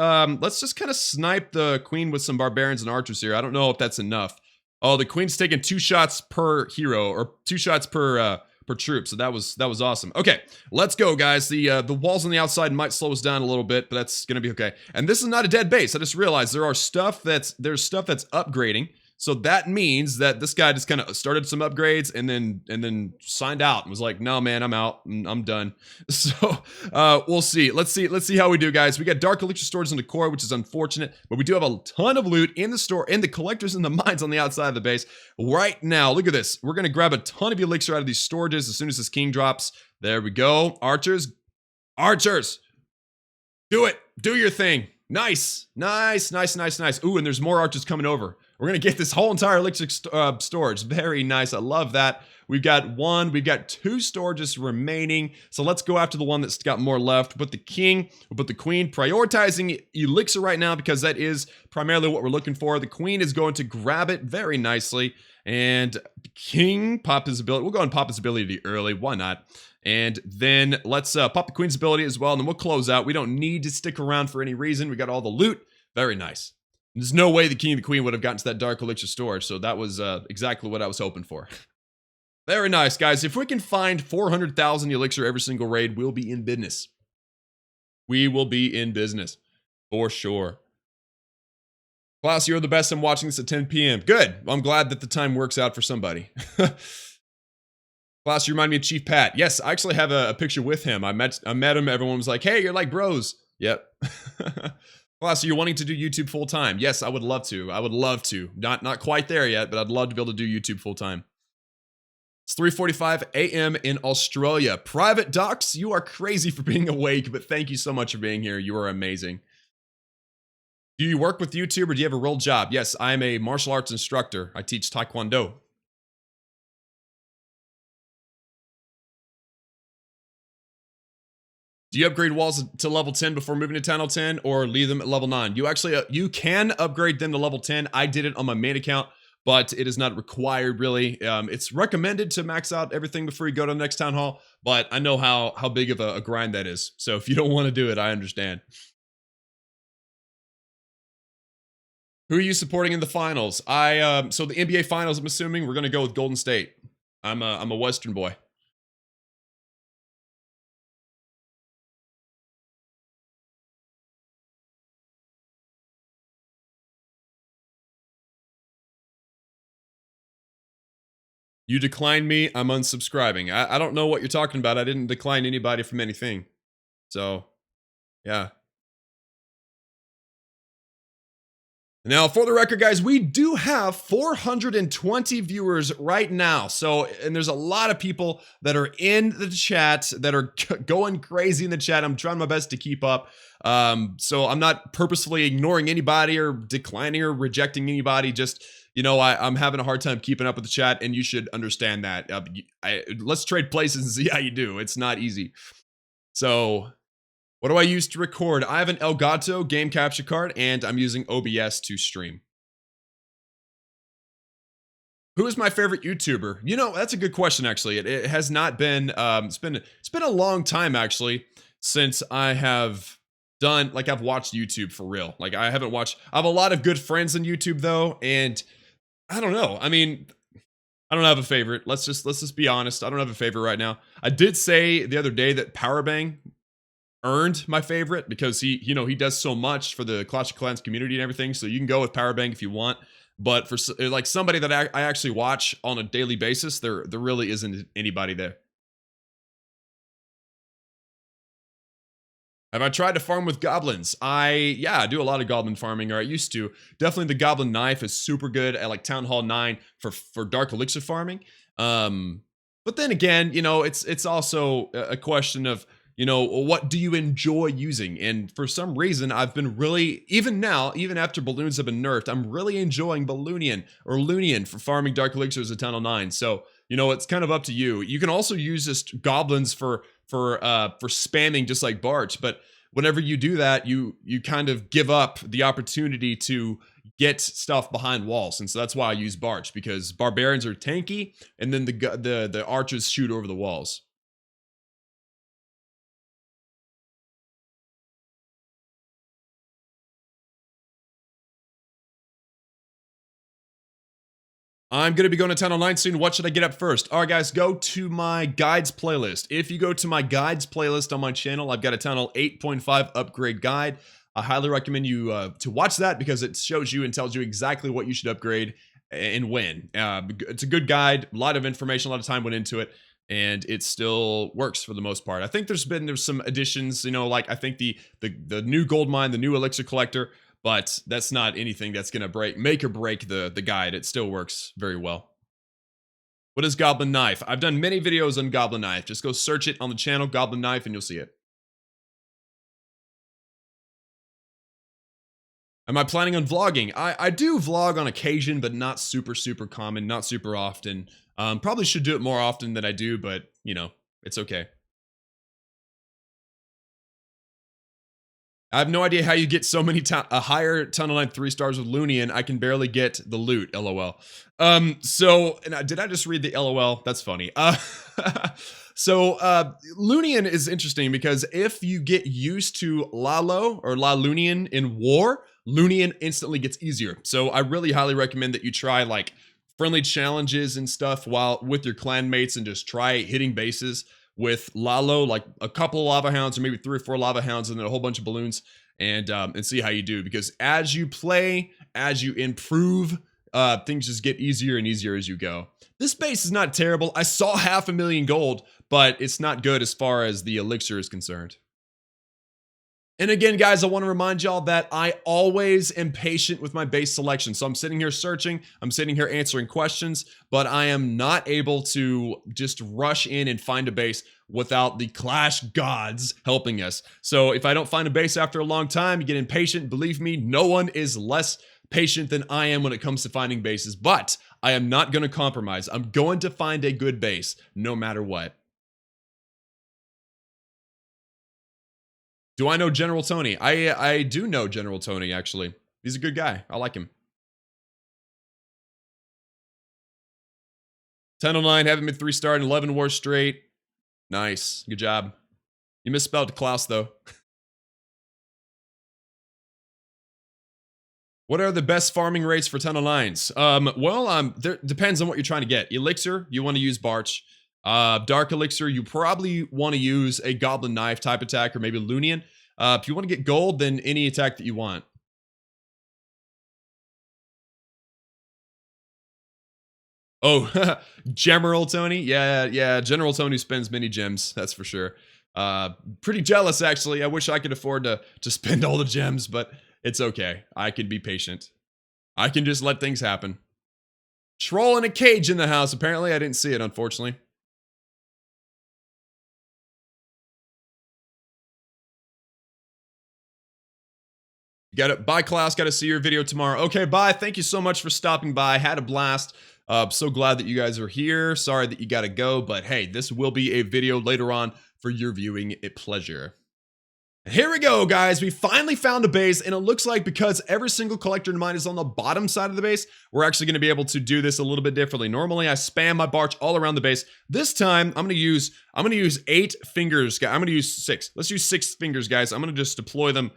just kind of snipe the queen with some barbarians and archers here. I don't know if that's enough. Oh, the queen's taking 2 shots per hero, or 2 shots per troop, so that was awesome. Okay, let's go, guys. The walls on the outside might slow us down a little bit, but that's gonna be okay. And this is not a dead base. I just realized there's stuff that's upgrading. So that means that this guy just kind of started some upgrades and then signed out and was like, "No, man, I'm out. I'm done." So we'll see. Let's see how we do, guys. We got dark elixir storage in the core, which is unfortunate, but we do have a ton of loot in the store, in the collectors and the mines on the outside of the base right now. Look at this. We're gonna grab a ton of elixir out of these storages as soon as this king drops. There we go. Archers, do it. Do your thing. Nice. Ooh, and there's more archers coming over. We're going to get this whole entire elixir storage. Very nice. I love that. We've got 2 storages remaining. So let's go after the one that's got more left. We'll put the king, we'll put the queen, prioritizing elixir right now because that is primarily what we're looking for. The queen is going to grab it very nicely. And the king, pop his ability. We'll go and pop his ability early. Why not? And then let's pop the queen's ability as well. And then we'll close out. We don't need to stick around for any reason. We got all the loot. Very nice. There's no way the king and the queen would have gotten to that dark elixir storage, so that was exactly what I was hoping for. Very nice, guys. If we can find 400,000 elixir every single raid, we'll be in business. We will be in business, for sure. Klaus, you're the best. I'm watching this at 10 p.m. Good. I'm glad that the time works out for somebody. Klaus, you remind me of Chief Pat. Yes, I actually have a picture with him. I met him. Everyone was like, "Hey, you're like bros." Yep. Klaus, so you're wanting to do YouTube full time? Yes, I would love to. I would love to. Not quite there yet, but I'd love to be able to do YouTube full time. It's 3:45 a.m. in Australia. Private Docs, you are crazy for being awake, but thank you so much for being here. You are amazing. Do you work with YouTube or do you have a real job? Yes, I'm a martial arts instructor. I teach Taekwondo. Do you upgrade walls to level 10 before moving to Town Hall 10 or leave them at level 9? You actually, you can upgrade them to level 10. I did it on my main account, but it is not required really. It's recommended to max out everything before you go to the next Town Hall, but I know how big of a grind that is. So if you don't want to do it, I understand. Who are you supporting in the finals? So the NBA finals, I'm assuming we're going to go with Golden State. I'm a Western boy. You declined me, I'm unsubscribing. I don't know what you're talking about. I didn't decline anybody from anything. So, yeah. Now, for the record, guys, we do have 420 viewers right now. So, and there's a lot of people that are in the chat that are going crazy in the chat. I'm trying my best to keep up. So I'm not purposefully ignoring anybody or declining or rejecting anybody. Just, you know, I'm having a hard time keeping up with the chat, and you should understand that. Let's trade places and see how you do. It's not easy. So, what do I use to record? I have an Elgato game capture card, and I'm using OBS to stream. Who is my favorite YouTuber? You know, that's a good question, actually. It has not been, it's been a long time, actually, since I have done, like, I've watched YouTube for real. Like, I have a lot of good friends on YouTube, though, and I don't know. I mean, I don't have a favorite. Let's just be honest. I don't have a favorite right now. I did say the other day that Powerbang earned my favorite because he does so much for the Clash of Clans community and everything. So you can go with Powerbang if you want. But for like somebody that I actually watch on a daily basis, there really isn't anybody there. Have I tried to farm with goblins? Yeah, I do a lot of goblin farming, or I used to. Definitely the goblin knife is super good at like Town Hall 9 for dark elixir farming. But then again, it's also a question of, what do you enjoy using? And for some reason, I've been really, even now, even after balloons have been nerfed, I'm really enjoying Balloonian or Lunian for farming dark elixirs at Town Hall 9. So, it's kind of up to you. You can also use this goblins for spamming just like Barch, but whenever you do that, you kind of give up the opportunity to get stuff behind walls. And so that's why I use Barch, because barbarians are tanky and then the archers shoot over the walls. I'm going to be going to Town Hall 9 soon. What should I get up first? All right, guys, go to my guides playlist. If you go to my guides playlist on my channel, I've got a Town Hall 8.5 upgrade guide. I highly recommend you to watch that because it shows you and tells you exactly what you should upgrade and when. It's a good guide. A lot of information, a lot of time went into it, and it still works for the most part. I think there's some additions, like I think the new gold mine, the new elixir collector, but that's not anything that's going to make or break the guide. It still works very well. What is Goblin Knife? I've done many videos on Goblin Knife. Just go search it on the channel, Goblin Knife, and you'll see it. Am I planning on vlogging? I do vlog on occasion, but not super common, not super often. Probably should do it more often than I do, but, it's okay. I have no idea how you get so many a higher Tunnel 9 3 stars with Lunian. I can barely get the loot, lol. Did I just read the lol? That's funny. Lunian is interesting because if you get used to Lalo or La Lunian in war, Lunian instantly gets easier. So I really highly recommend that you try like friendly challenges and stuff while with your clanmates and just try hitting bases with Lalo, like a couple of lava hounds or maybe 3 or 4 lava hounds and then a whole bunch of balloons and see how you do. Because as you play, as you improve, things just get easier and easier as you go. This base is not terrible. I saw 500,000 gold, but it's not good as far as the elixir is concerned. And again, guys, I want to remind y'all that I always am patient with my base selection. So I'm sitting here searching, I'm sitting here answering questions, but I am not able to just rush in and find a base without the Clash gods helping us. So if I don't find a base after a long time, you get impatient. Believe me, no one is less patient than I am when it comes to finding bases, but I am not going to compromise. I'm going to find a good base no matter what. Do I know General Tony? I do know General Tony, actually. He's a good guy. I like him. Tunnel 9, haven't been 3-star in 11 wars straight. Nice. Good job. You misspelled Klaus, though. What are the best farming rates for Tunnel 9s? There depends on what you're trying to get. Elixir, you want to use Barch. Dark Elixir, you probably want to use a Goblin Knife type attack or maybe Lunian. If you want to get gold, then any attack that you want. Oh, General Tony? Yeah, General Tony spends many gems, that's for sure. Pretty jealous, actually. I wish I could afford to spend all the gems, but it's okay. I can be patient. I can just let things happen. Troll in a cage in the house. Apparently, I didn't see it, unfortunately. Got it. Bye, Klaus. Got to see your video tomorrow. Okay, bye. Thank you so much for stopping by. Had a blast. So glad that you guys are here. Sorry that you got to go, but hey, this will be a video later on for your viewing pleasure. Here we go, guys. We finally found a base, and it looks like because every single collector in mine is on the bottom side of the base, we're actually going to be able to do this a little bit differently. Normally, I spam my Barch all around the base. This time, I'm going to use 8 fingers. I'm going to use 6. Let's use 6 fingers, guys. I'm going to just deploy them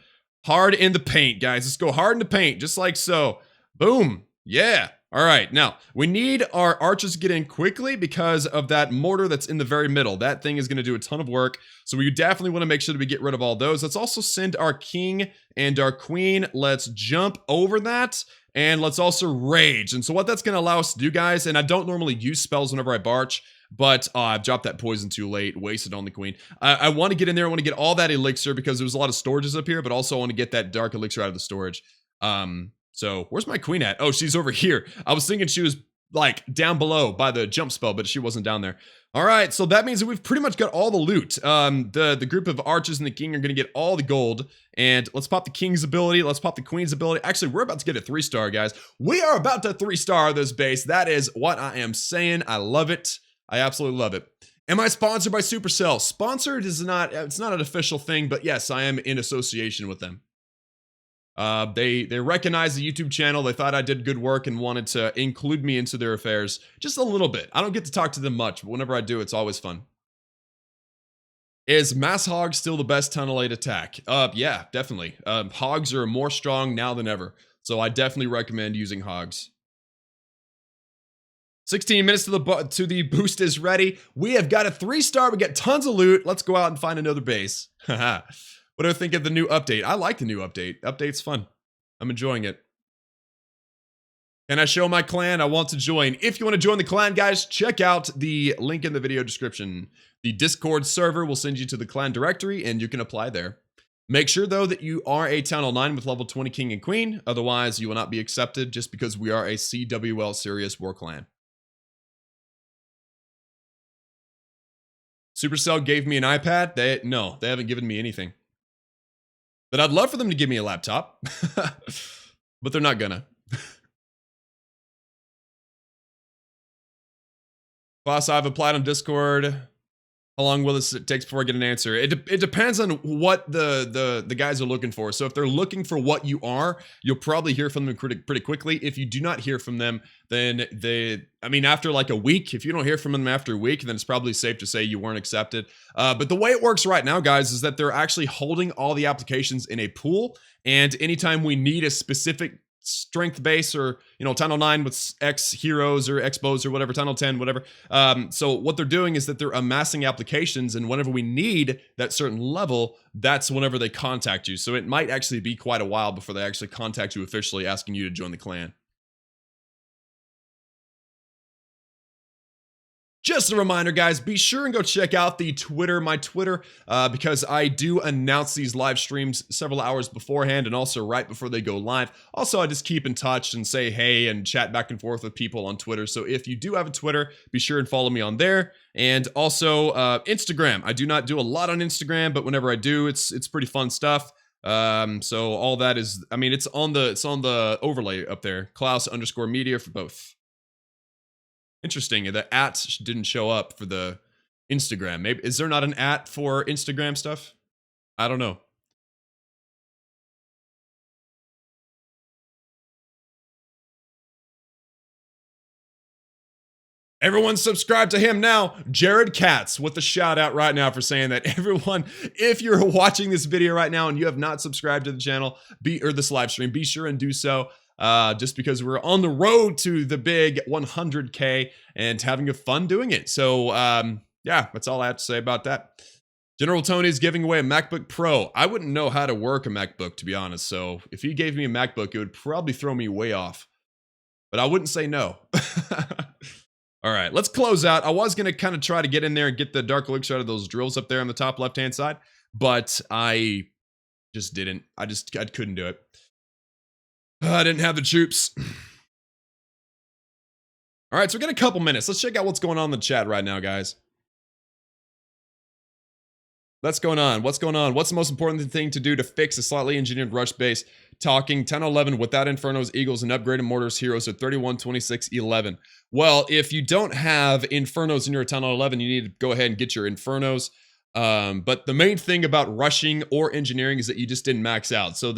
hard in the paint, guys. Let's go hard in the paint, just like so. Boom. Yeah. All right. Now, we need our archers to get in quickly because of that mortar that's in the very middle. That thing is going to do a ton of work. So we definitely want to make sure that we get rid of all those. Let's also send our king and our queen. Let's jump over that. And let's also rage. And so what that's going to allow us to do, guys, and I don't normally use spells whenever I Barch, but I've dropped that poison too late, wasted on the queen. I want to get in there. I want to get all that elixir because there's a lot of storages up here, but also I want to get that dark elixir out of the storage. So where's my queen at? Oh, she's over here. I was thinking she was like down below by the jump spell, but she wasn't down there. All right, so that means that we've pretty much got all the loot. The group of archers and the king are going to get all the gold. And let's pop the king's ability. Let's pop the queen's ability. Actually, we're about to get a 3-star, guys. We are about to 3-star this base. That is what I am saying. I love it. I absolutely love it. Am I sponsored by Supercell? Sponsored is not, it's not an official thing, but yes, I am in association with them. They recognized the YouTube channel. They thought I did good work and wanted to include me into their affairs just a little bit. I don't get to talk to them much, but whenever I do, it's always fun. Is Mass Hog still the best tunnel 8 attack? Yeah, definitely. Hogs are more strong now than ever, so I definitely recommend using Hogs. 16 minutes to the boost is ready. We have got a 3-star. We got tons of loot. Let's go out and find another base. Haha. What do I think of the new update? I like the new update. Update's fun. I'm enjoying it. Can I show my clan? I want to join. If you want to join the clan, guys, check out the link in the video description. The Discord server will send you to the clan directory, and you can apply there. Make sure, though, that you are a Town Hall 9 with level 20 King and Queen. Otherwise, you will not be accepted just because we are a CWL Serious War clan. Supercell gave me an iPad. No, they haven't given me anything. But I'd love for them to give me a laptop. But they're not gonna. Klaus, I've applied on Discord. How long will this take before I get an answer? It depends on what the guys are looking for. So if they're looking for what you are, you'll probably hear from them pretty quickly. If you do not hear from them, then after like a week, if you don't hear from them after a week, then it's probably safe to say you weren't accepted. But the way it works right now, guys, is that they're actually holding all the applications in a pool. And anytime we need a specific strength base, or Tunnel 9 with X heroes or X bows or whatever, Tunnel 10, whatever. So what they're doing is that they're amassing applications, and whenever we need that certain level, that's whenever they contact you. So it might actually be quite a while before they actually contact you officially asking you to join the clan. Just a reminder, guys, be sure and go check out my Twitter, because I do announce these live streams several hours beforehand and also right before they go live. Also, I just keep in touch and say hey and chat back and forth with people on Twitter. So if you do have a Twitter, be sure and follow me on there. And also Instagram. I do not do a lot on Instagram, but whenever I do, it's pretty fun stuff. So all that is, it's on the overlay up there. Klaus_media for both. Interesting, the @ didn't show up for the Instagram. Maybe is there not an @ for Instagram stuff? I don't know. Everyone subscribe to him now. Jared Katz with the shout out right now for saying that. Everyone, if you're watching this video right now and you have not subscribed to the channel, or this live stream, be sure and do so. Just because we're on the road to the big 100K and having a fun doing it. So, yeah, that's all I have to say about that. General Tony is giving away a MacBook Pro. I wouldn't know how to work a MacBook, to be honest. So if he gave me a MacBook, it would probably throw me way off. But I wouldn't say no. All right, let's close out. I was going to kind of try to get in there and get the Dark Elixir out of those drills up there on the top left-hand side. But I just didn't. I couldn't do it. I didn't have the troops. All right, so we got a couple minutes. Let's check out what's going on in the chat right now, guys. What's going on? What's going on? What's the most important thing to do to fix a slightly engineered rush base? Talking 10-11 without Infernos, Eagles, and upgraded mortars, heroes at 31, 26, 11. Well, if you don't have Infernos in your 10-11, you need to go ahead and get your Infernos. But the main thing about rushing or engineering is that you just didn't max out. So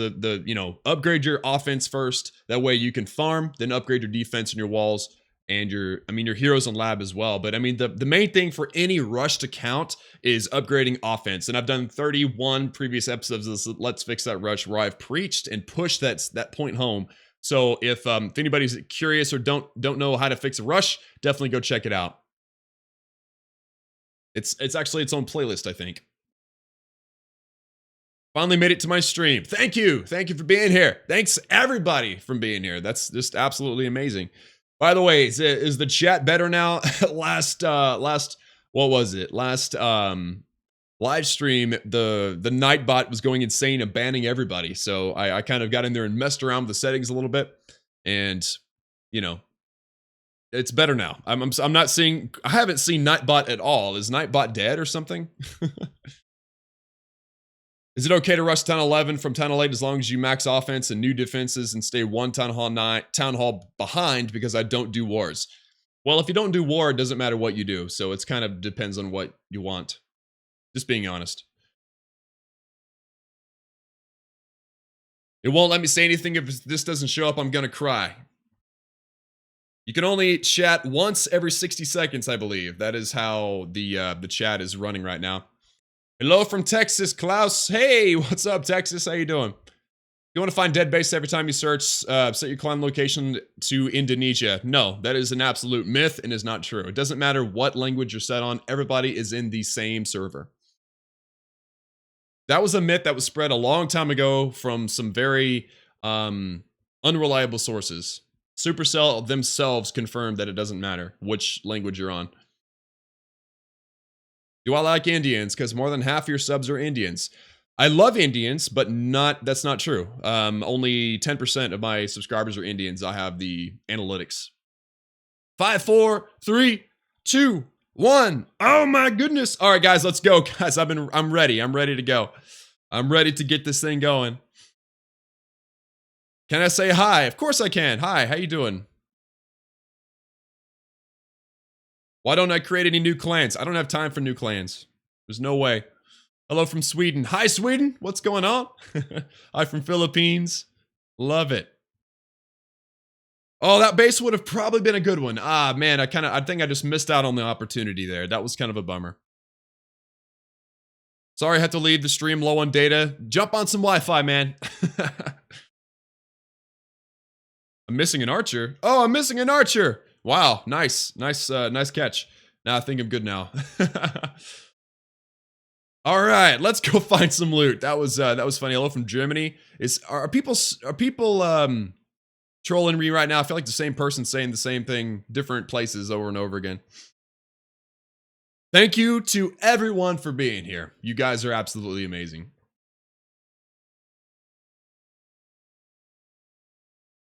upgrade your offense first. That way you can farm, then upgrade your defense and your walls and your heroes and lab as well. But the main thing for any rush to count is upgrading offense. And I've done 31 previous episodes of this Let's Fix That Rush where I've preached and pushed that point home. So if anybody's curious or don't know how to fix a rush, definitely go check it out. It's actually its own playlist, I think. Finally made it to my stream. Thank you. Thank you for being here. Thanks everybody for being here. That's just absolutely amazing. By the way, is the chat better now? What was it? Last live stream, the Nightbot was going insane and banning everybody. So I kind of got in there and messed around with the settings a little bit, and you know, it's better now. I'm not seeing. I haven't seen Nightbot at all. Is Nightbot dead or something? Is it okay to rush Town 11 from Town 8 as long as you max offense and new defenses and stay one Town Hall behind because I don't do wars? Well, if you don't do war, it doesn't matter what you do. So it's kind of depends on what you want. Just being honest. It won't let me say anything. If this doesn't show up, I'm going to cry. You can only chat once every 60 seconds, I believe. That is how the chat is running right now. Hello from Texas, Klaus. Hey, what's up, Texas? How you doing? You want to find dead base every time you search, set your clan location to Indonesia. No, that is an absolute myth and is not true. It doesn't matter what language you're set on. Everybody is in the same server. That was a myth that was spread a long time ago from some very unreliable sources. Supercell themselves confirmed that it doesn't matter which language you're on. Do I like Indians? Because more than half your subs are Indians. I love Indians, but that's not true. Only 10% of my subscribers are Indians. I have the analytics. 5, 4, 3, 2, 1. Oh my goodness. All right, guys, let's go. Guys, I'm ready. I'm ready to go. I'm ready to get this thing going. Can I say hi? Of course I can. Hi, how you doing? Why don't I create any new clans? I don't have time for new clans. There's no way. Hello from Sweden. Hi, Sweden. What's going on? Hi from Philippines. Love it. Oh, that base would have probably been a good one. Ah, man, I think I just missed out on the opportunity there. That was kind of a bummer. Sorry, I had to leave the stream low on data. Jump on some Wi-Fi, man. I'm missing an archer. Oh, I'm missing an archer. Wow, nice catch. Now I think I'm good now. All right, let's go find some loot. That was funny. Hello from Germany. Are people trolling me right now? I feel like the same person saying the same thing, different places over and over again. Thank you to everyone for being here. You guys are absolutely amazing.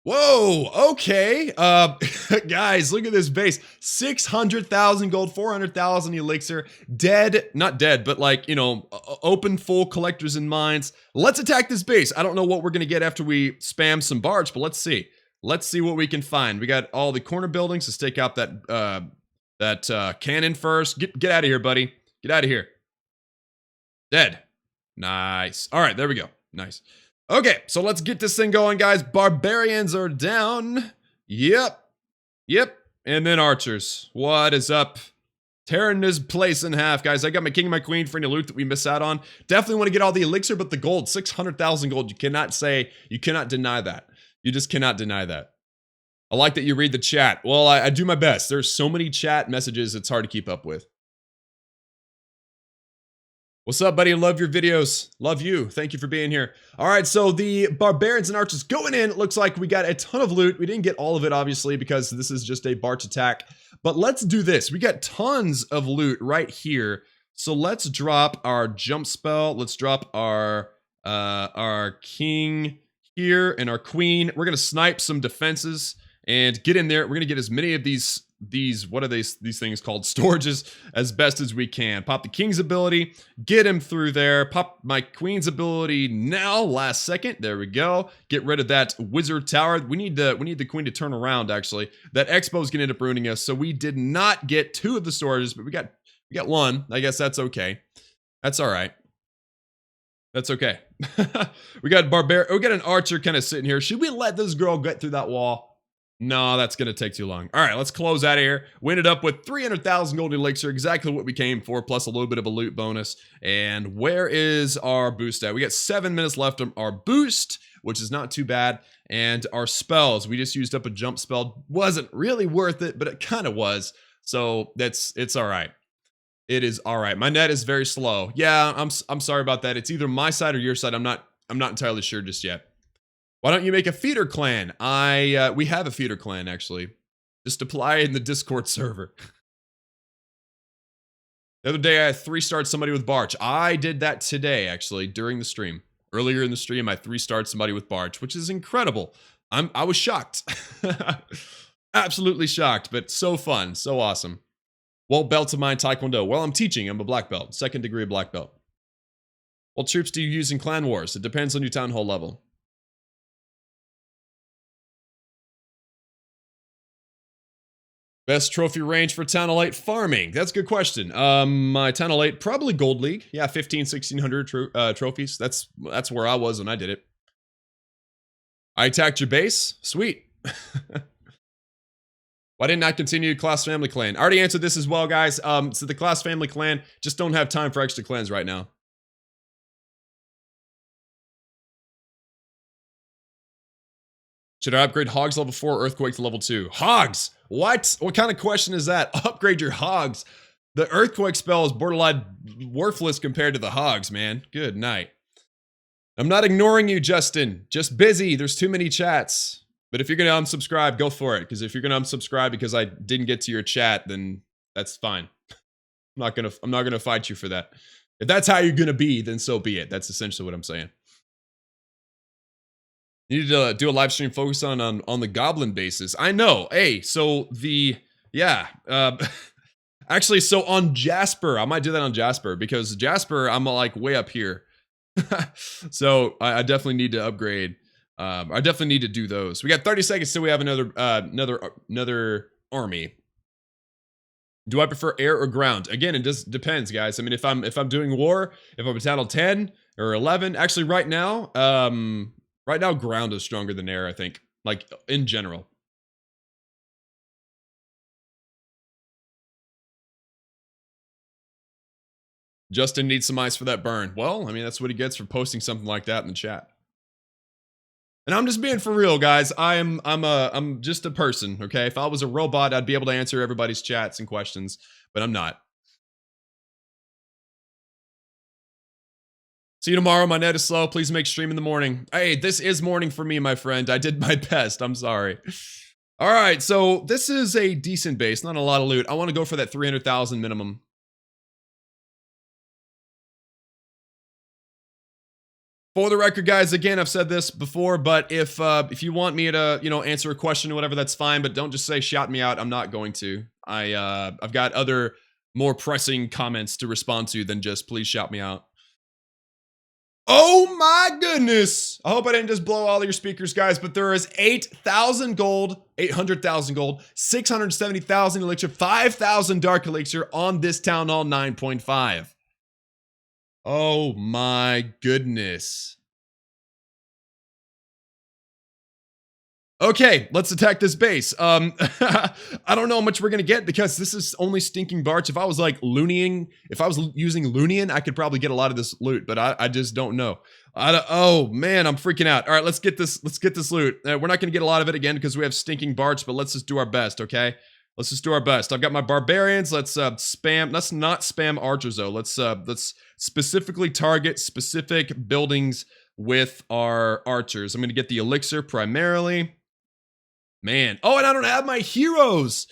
Whoa, okay. Guys, look at this base. 600,000 gold, 400,000 elixir. Not dead, but like, you know, open full collectors in mines. Let's attack this base. I don't know what we're going to get after we spam some barge, but let's see. Let's see what we can find. We got all the corner buildings. Let's take out that cannon first. Get out of here, buddy. Get out of here. Dead. Nice. All right, there we go. Nice. Okay, so let's get this thing going, guys. Barbarians are down. Yep. And then archers. What is up? Tearing this place in half, guys. I got my king and my queen for any loot that we miss out on. Definitely want to get all the elixir, but the gold, 600,000 gold. You cannot deny that. You just cannot deny that. I like that you read the chat. Well, I do my best. There's so many chat messages, it's hard to keep up with. What's up, buddy? I love your videos. Love you. Thank you for being here. All right, so the barbarians and archers going in. It looks like we got a ton of loot. We didn't get all of it, obviously, because this is just a barge attack. But let's do this. We got tons of loot right here. So let's drop our jump spell. Let's drop our king here and our queen. We're gonna snipe some defenses and get in there. We're gonna get as many of these what are these things called, storages, as best as we can. Pop the king's ability, get him through there. Pop my queen's ability now, last second. There we go. Get rid of that wizard tower. We need the queen to turn around, actually. That expo is gonna end up ruining us. So we did not get 2 of the storages, but we got 1. I guess that's okay. That's all right. That's okay. We got an archer kind of sitting here. Should we let this girl get through that wall? No, that's going to take too long. All right, let's close out of here. We ended up with 300,000 gold elixir, exactly what we came for, plus a little bit of a loot bonus. And where is our boost at? We got 7 minutes left on our boost, which is not too bad. And our spells, we just used up a jump spell. Wasn't really worth it, but it kind of was. So it's all right. It is all right. My net is very slow. Yeah, I'm sorry about that. It's either my side or your side. I'm not entirely sure just yet. Why don't you make a feeder clan? We have a feeder clan, actually. Just apply in the Discord server. The other day, I 3-starred somebody with Barch. I did that today, actually, during the stream. Earlier in the stream, I 3-starred somebody with Barch, which is incredible. I was shocked. Absolutely shocked, but so fun, so awesome. What belt of mine, Taekwondo? Well, I'm teaching. I'm a black belt, 2nd degree black belt. What troops do you use in Clan Wars? It depends on your town hall level. Best trophy range for Town Hall 8 farming? That's a good question. My Town Hall 8, probably Gold League. Yeah, 1600 trophies. That's where I was when I did it. I attacked your base? Sweet. Why didn't I continue Klaus Family Clan? I already answered this as well, guys. So the Klaus Family Clan, just don't have time for extra clans right now. Should I upgrade Hogs level 4 or Earthquake to level 2? Hogs! What? What kind of question is that? Upgrade your Hogs. The Earthquake spell is borderline worthless compared to the Hogs, man. Good night. I'm not ignoring you, Justin. Just busy. There's too many chats. But if you're going to unsubscribe, go for it. Because if you're going to unsubscribe because I didn't get to your chat, then that's fine. I'm not gonna fight you for that. If that's how you're going to be, then so be it. That's essentially what I'm saying. You need to do a live stream focus on the goblin bases. I know. Hey, so actually, so on Jasper, I might do that on Jasper because Jasper, I'm like way up here. So I definitely need to upgrade. I definitely need to do those. We got 30 seconds till we have another army. Do I prefer air or ground? Again, it just depends, guys. I mean, if I'm doing war, if I'm a Town Hall 10 or 11, actually right now, ground is stronger than air, I think. Like, in general. Justin needs some ice for that burn. Well, I mean, that's what he gets for posting something like that in the chat. And I'm just being for real, guys. I'm just a person, okay? If I was a robot, I'd be able to answer everybody's chats and questions, but I'm not. See you tomorrow. My net is slow. Please make stream in the morning. Hey, this is morning for me, my friend. I did my best. I'm sorry. All right, so this is a decent base. Not a lot of loot. I want to go for that 300,000 minimum. For the record, guys, again, I've said this before, but if you want me to, answer a question or whatever, that's fine. But don't just say shout me out. I'm not going to. I've got other more pressing comments to respond to than just please shout me out. Oh my goodness. I hope I didn't just blow all your speakers, guys, but there is 8,000 gold, 800,000 gold, 670,000 elixir, 5,000 dark elixir on this Town Hall 9.5. Oh my goodness. Okay, let's attack this base. I don't know how much we're gonna get because this is only stinking Barch. If I was like loonying, if I was using Loonian, I could probably get a lot of this loot, but I just don't know. Oh man, I'm freaking out. All right, let's get this loot. We're not gonna get a lot of it again because we have stinking Barch, but let's just do our best, okay? Let's just do our best. I've got my barbarians. Let's spam. Let's not spam archers though. Let's specifically target specific buildings with our archers. I'm gonna get the elixir primarily. Man. Oh, and I don't have my heroes.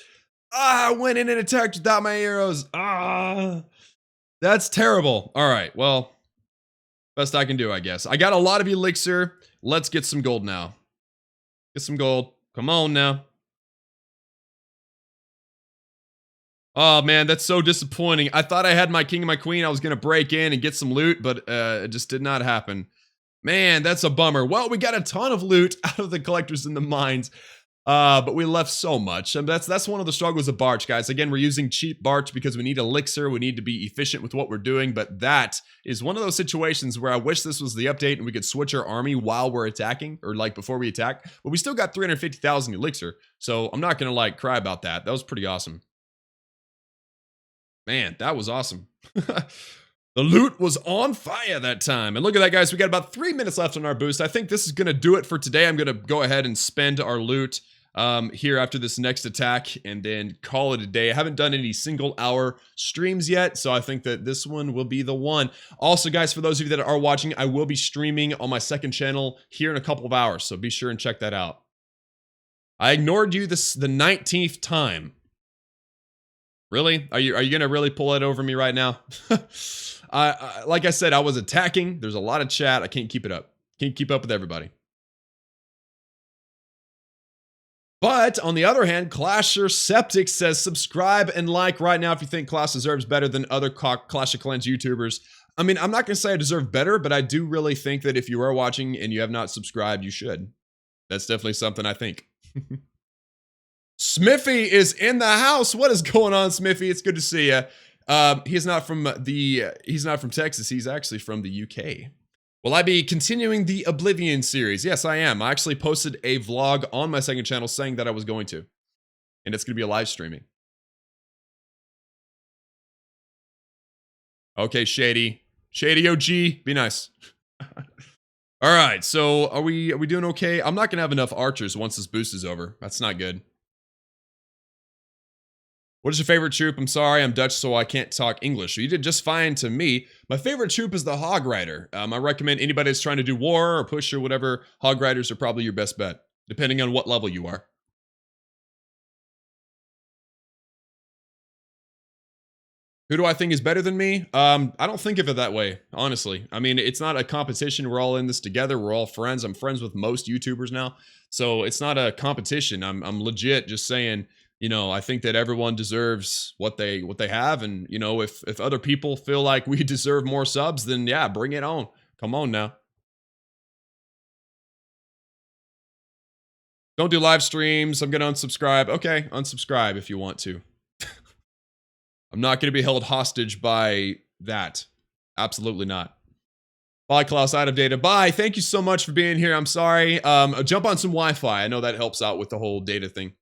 I went in and attacked without my heroes. That's terrible. All right, well, best I can do, I guess. I got a lot of elixir. Let's get some gold now. Get some gold. Come on now. Oh, man, that's so disappointing. I thought I had my king and my queen. I was going to break in and get some loot, but it just did not happen. Man, that's a bummer. Well, we got a ton of loot out of the collectors in the mines. But we left so much. And that's one of the struggles of Barch, guys. Again, we're using cheap Barch because we need elixir. We need to be efficient with what we're doing. But that is one of those situations where I wish this was the update and we could switch our army while we're attacking or like before we attack. But we still got 350,000 elixir. So I'm not going to like cry about that. That was pretty awesome. Man, that was awesome. The loot was on fire that time. And look at that, guys. We got about 3 minutes left on our boost. I think this is going to do it for today. I'm going to go ahead and spend our loot here after this next attack and then call it a day. I haven't done any single hour streams yet, so I think that this one will be the one. Also, guys, for those of you that are watching, I will be streaming on my second channel here in a couple of hours, so be sure and check that out. I ignored you the 19th time. Really? Are you gonna really pull it over me right now? Like I said, I was attacking. There's a lot of chat. I can't keep it up. Can't keep up with everybody. But on the other hand, Clasher Septic says subscribe and like right now if you think Klaus deserves better than other Clash of Clans YouTubers. I mean, I'm not going to say I deserve better, but I do really think that if you are watching and you have not subscribed, you should. That's definitely something I think. Smithy is in the house. What is going on, Smithy? It's good to see you. He's not from Texas. He's actually from the UK. Will I be continuing the Oblivion series? Yes, I am. I actually posted a vlog on my second channel saying that I was going to. And it's going to be a live streaming. Okay, Shady. Shady OG, be nice. All right, so are we doing okay? I'm not going to have enough archers once this boost is over. That's not good. What is your favorite troop? I'm sorry, I'm Dutch, so I can't talk English. You did just fine to me. My favorite troop is the Hog Rider. I recommend anybody that's trying to do war or push or whatever, Hog Riders are probably your best bet, depending on what level you are. Who do I think is better than me? I don't think of it that way, honestly. I mean, it's not a competition. We're all in this together. We're all friends. I'm friends with most YouTubers now. So it's not a competition. I'm legit just saying, you know, I think that everyone deserves what they have. And, you know, if other people feel like we deserve more subs, then yeah, bring it on. Come on now. Don't do live streams. I'm going to unsubscribe. Okay, unsubscribe if you want to. I'm not going to be held hostage by that. Absolutely not. Bye, Klaus, out of data. Bye. Thank you so much for being here. I'm sorry. Jump on some Wi-Fi. I know that helps out with the whole data thing.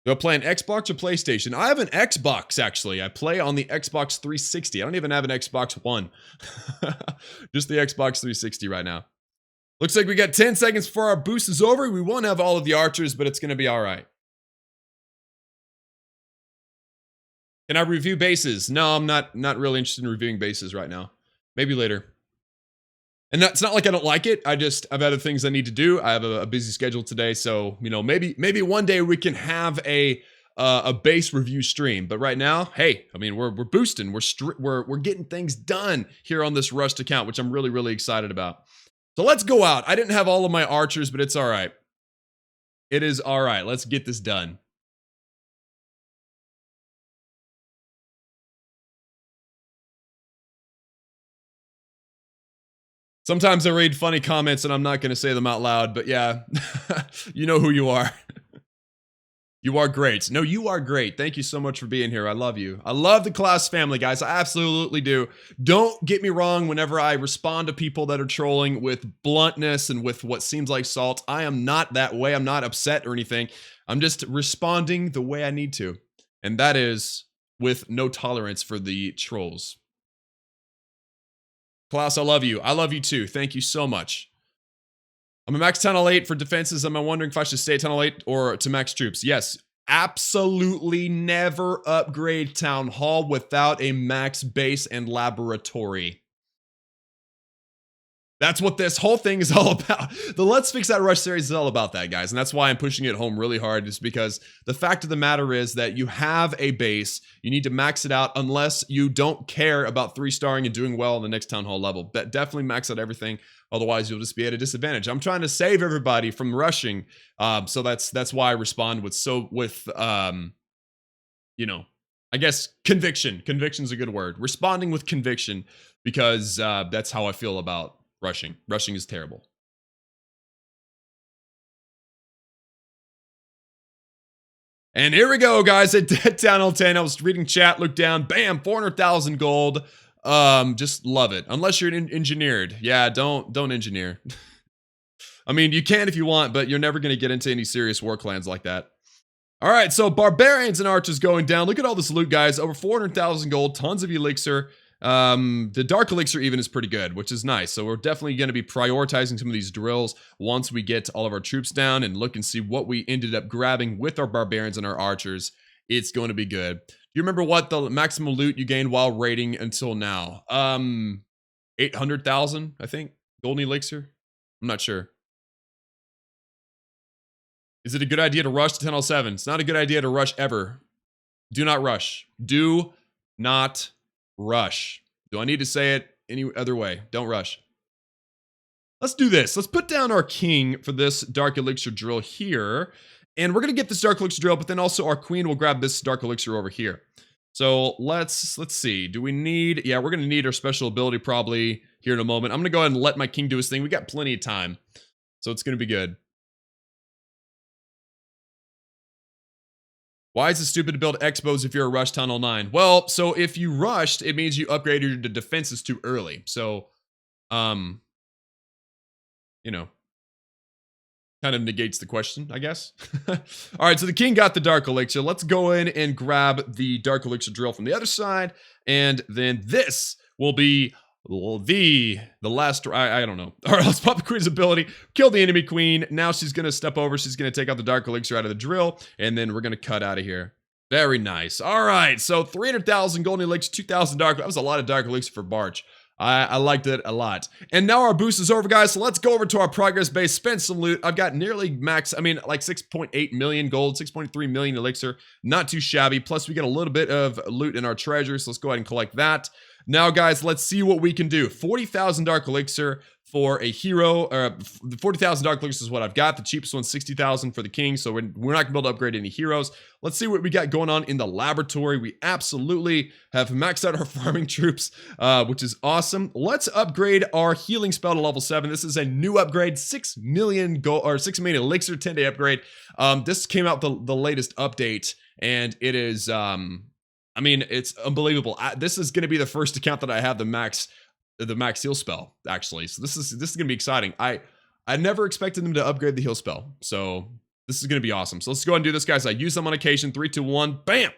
Do I play an Xbox or PlayStation? I have an Xbox, actually. I play on the Xbox 360. I don't even have an Xbox One. Just the Xbox 360 right now. Looks like we got 10 seconds before our boost is over. We won't have all of the archers, but it's going to be all right. Can I review bases? No, I'm not really interested in reviewing bases right now. Maybe later. And it's not like I don't like it. I've other things I need to do. I have a busy schedule today, so you know, maybe one day we can have a base review stream. But right now, hey, I mean, we're boosting, we're getting things done here on this Rust account, which I'm really excited about. So let's go out. I didn't have all of my archers, but it's all right. It is all right. Let's get this done. Sometimes I read funny comments and I'm not going to say them out loud, but yeah, you know who you are. You are great. No, you are great. Thank you so much for being here. I love you. I love the Klaus family, guys. I absolutely do. Don't get me wrong whenever I respond to people that are trolling with bluntness and with what seems like salt. I am not that way. I'm not upset or anything. I'm just responding the way I need to. And that is with no tolerance for the trolls. Klaus, I love you. I love you too. Thank you so much. I'm a max tunnel 8 for defenses. I'm wondering if I should stay at tunnel 8 or to max troops. Yes, absolutely never upgrade Town Hall without a max base and laboratory. That's what this whole thing is all about. The Let's Fix That Rush series is all about that, guys. And that's why I'm pushing it home really hard, is because the fact of the matter is that you have a base, you need to max it out unless you don't care about 3-starring and doing well on the next Town Hall level. But definitely max out everything, otherwise you'll just be at a disadvantage. I'm trying to save everybody from rushing, so that's why I respond with you know, I guess conviction. Conviction's a good word. Responding with conviction, because that's how I feel about rushing. Rushing is terrible. And here we go, guys. At Town Hall 10, I was reading chat, looked down, bam, 400,000 gold. Just love it. Unless you're engineered. Yeah, don't engineer. I mean, you can if you want, but you're never going to get into any serious war clans like that. All right, so barbarians and archers going down. Look at all this loot, guys. Over 400,000 gold, tons of elixir. The dark elixir even is pretty good, which is nice. So we're definitely going to be prioritizing some of these drills once we get all of our troops down and look and see what we ended up grabbing with our barbarians and our archers. It's going to be good. Do you remember what the maximum loot you gained while raiding until now? 800,000, I think, golden elixir. I'm not sure. Is it a good idea to rush to 1007? It's not a good idea to rush ever. Do not rush. Do not rush. Do I need to say it any other way? Don't rush. Let's do this. Let's put down our king for this Dark Elixir drill here. And we're going to get this Dark Elixir drill, but then also our queen will grab this Dark Elixir over here. So let's see. Do we need... Yeah, we're going to need our special ability probably here in a moment. I'm going to go ahead and let my king do his thing. We got plenty of time. So it's going to be good. Why is it stupid to build X-bows if you're a rush tunnel 9? Well, so if you rushed, it means you upgraded your defenses too early. So, you know, kind of negates the question, I guess. All right, so the king got the Dark Elixir. Let's go in and grab the Dark Elixir drill from the other side. And then this will be the last... I don't know. All right, let's pop the queen's ability. Kill the enemy queen. Now she's going to step over. She's going to take out the Dark Elixir out of the drill. And then we're going to cut out of here. Very nice. All right, so 300,000 golden elixir, 2,000 dark... That was a lot of Dark Elixir for Barch. I liked it a lot. And now our boost is over, guys. So let's go over to our progress base, spend some loot. I've got nearly max, I mean, like 6.8 million gold, 6.3 million elixir. Not too shabby. Plus, we get a little bit of loot in our treasure. So let's go ahead and collect that. Now, guys, let's see what we can do. 40,000 Dark Elixir for a hero. 40,000 Dark Elixir is what I've got. The cheapest one's 60,000 for the king, so we're not going to be able to upgrade any heroes. Let's see what we got going on in the laboratory. We absolutely have maxed out our farming troops, which is awesome. Let's upgrade our healing spell to level 7. This is a new upgrade, 6 million gold or 6 million elixir, 10-day upgrade. This came out the latest update, and it is... I mean, it's unbelievable. This is going to be the first account that I have the max heal spell, actually. So this is going to be exciting. I never expected them to upgrade the heal spell. So this is going to be awesome. So let's go ahead and do this, guys. I use them on occasion. 3, 2, 1. Bam!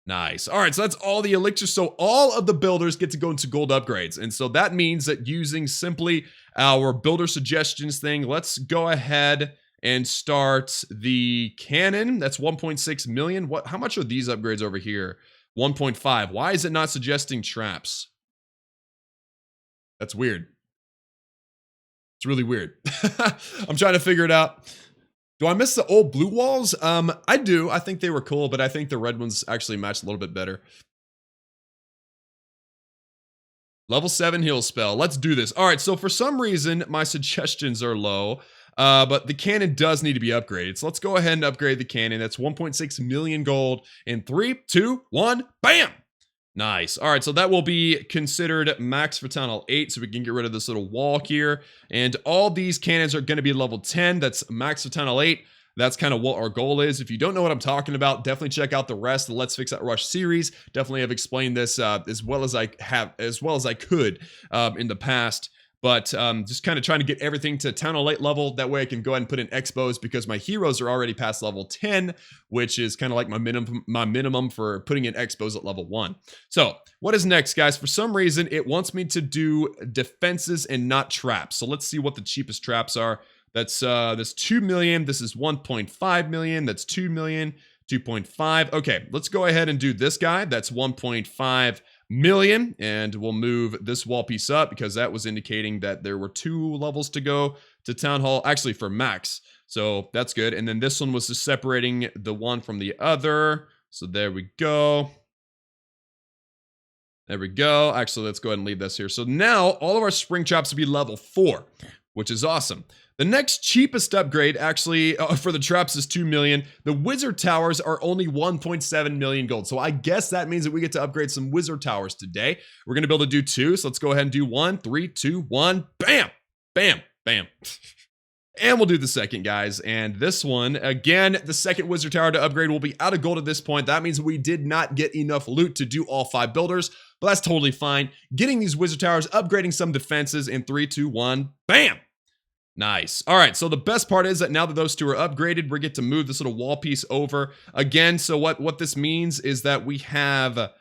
Nice. All right, so that's all the elixirs. So all of the builders get to go into gold upgrades. And so that means that using simply our builder suggestions thing, let's go ahead and start the cannon. That's 1.6 million. How much are these upgrades over here? 1.5. Why is it not suggesting traps? That's weird. It's really weird. I'm trying to figure it out. Do I miss the old blue walls? I do. I think they were cool, but I think the red ones actually match a little bit better. Level 7 heal spell. Let's do this. All right, so for some reason, my suggestions are low. But the cannon does need to be upgraded. So let's go ahead and upgrade the cannon. That's 1.6 million gold in 3, 2, 1, bam! Nice. All right, so that will be considered max for Town Hall 8, so we can get rid of this little wall here. And all these cannons are going to be level 10. That's max for Town Hall 8. That's kind of what our goal is. If you don't know what I'm talking about, definitely check out the rest of the Let's Fix That Rush series. Definitely have explained this as well as I could in the past. But just kind of trying to get everything to Town Hall 8 level. That way I can go ahead and put in Expos because my heroes are already past level 10, which is kind of like my minimum for putting in Expos at level 1. So what is next, guys? For some reason, it wants me to do defenses and not traps. So let's see what the cheapest traps are. That's 2 million. This is 1.5 million. That's 2 million. 2.5. Okay, let's go ahead and do this guy. That's 1.5 million, and we'll move this wall piece up because that was indicating that there were 2 levels to go to Town Hall, actually for max. So that's good. And then this one was just separating the one from the other. So there we go. There we go. Actually, let's go ahead and leave this here. So now all of our spring chops will be level 4, which is awesome. The next cheapest upgrade, actually, for the traps is 2 million. The wizard towers are only 1.7 million gold. So I guess that means that we get to upgrade some wizard towers today. We're going to be able to do 2. So let's go ahead and do 1, 3, 2, 1. Bam! Bam! Bam! And we'll do the second, guys. And this one, again, the second wizard tower to upgrade will be out of gold at this point. That means we did not get enough loot to do all 5 builders. But that's totally fine. Getting these wizard towers, upgrading some defenses in 3, 2, 1. Bam! Nice. All right, so the best part is that now that those 2 are upgraded, we get to move this little wall piece over. Again, so what this means is that we have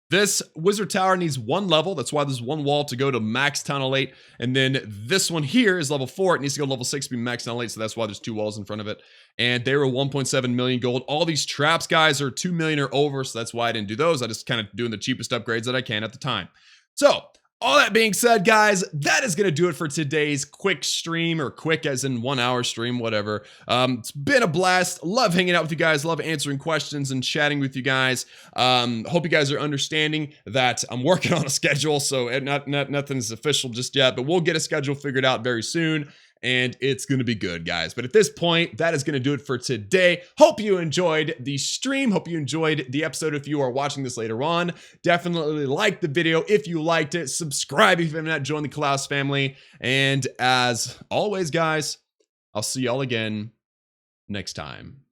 this wizard tower needs 1 level. That's why there's 1 wall to go to max Town Hall 8. And then this one here is level 4. It needs to go to level 6 to be max Town Hall 8, so that's why there's 2 walls in front of it. And they were 1.7 million gold. All these traps, guys, are 2 million or over, so that's why I didn't do those. I just kind of doing the cheapest upgrades that I can at the time. So all that being said, guys, that is going to do it for today's quick stream, or quick as in 1 hour stream, whatever. It's been a blast. Love hanging out with you guys. Love answering questions and chatting with you guys. Hope you guys are understanding that I'm working on a schedule, so nothing's official just yet, but we'll get a schedule figured out very soon. And it's going to be good, guys. But at this point, that is going to do it for today. Hope you enjoyed the stream. Hope you enjoyed the episode. If you are watching this later on, definitely like the video if you liked it. Subscribe if you have not joined the Klaus family. And as always, guys, I'll see y'all again next time.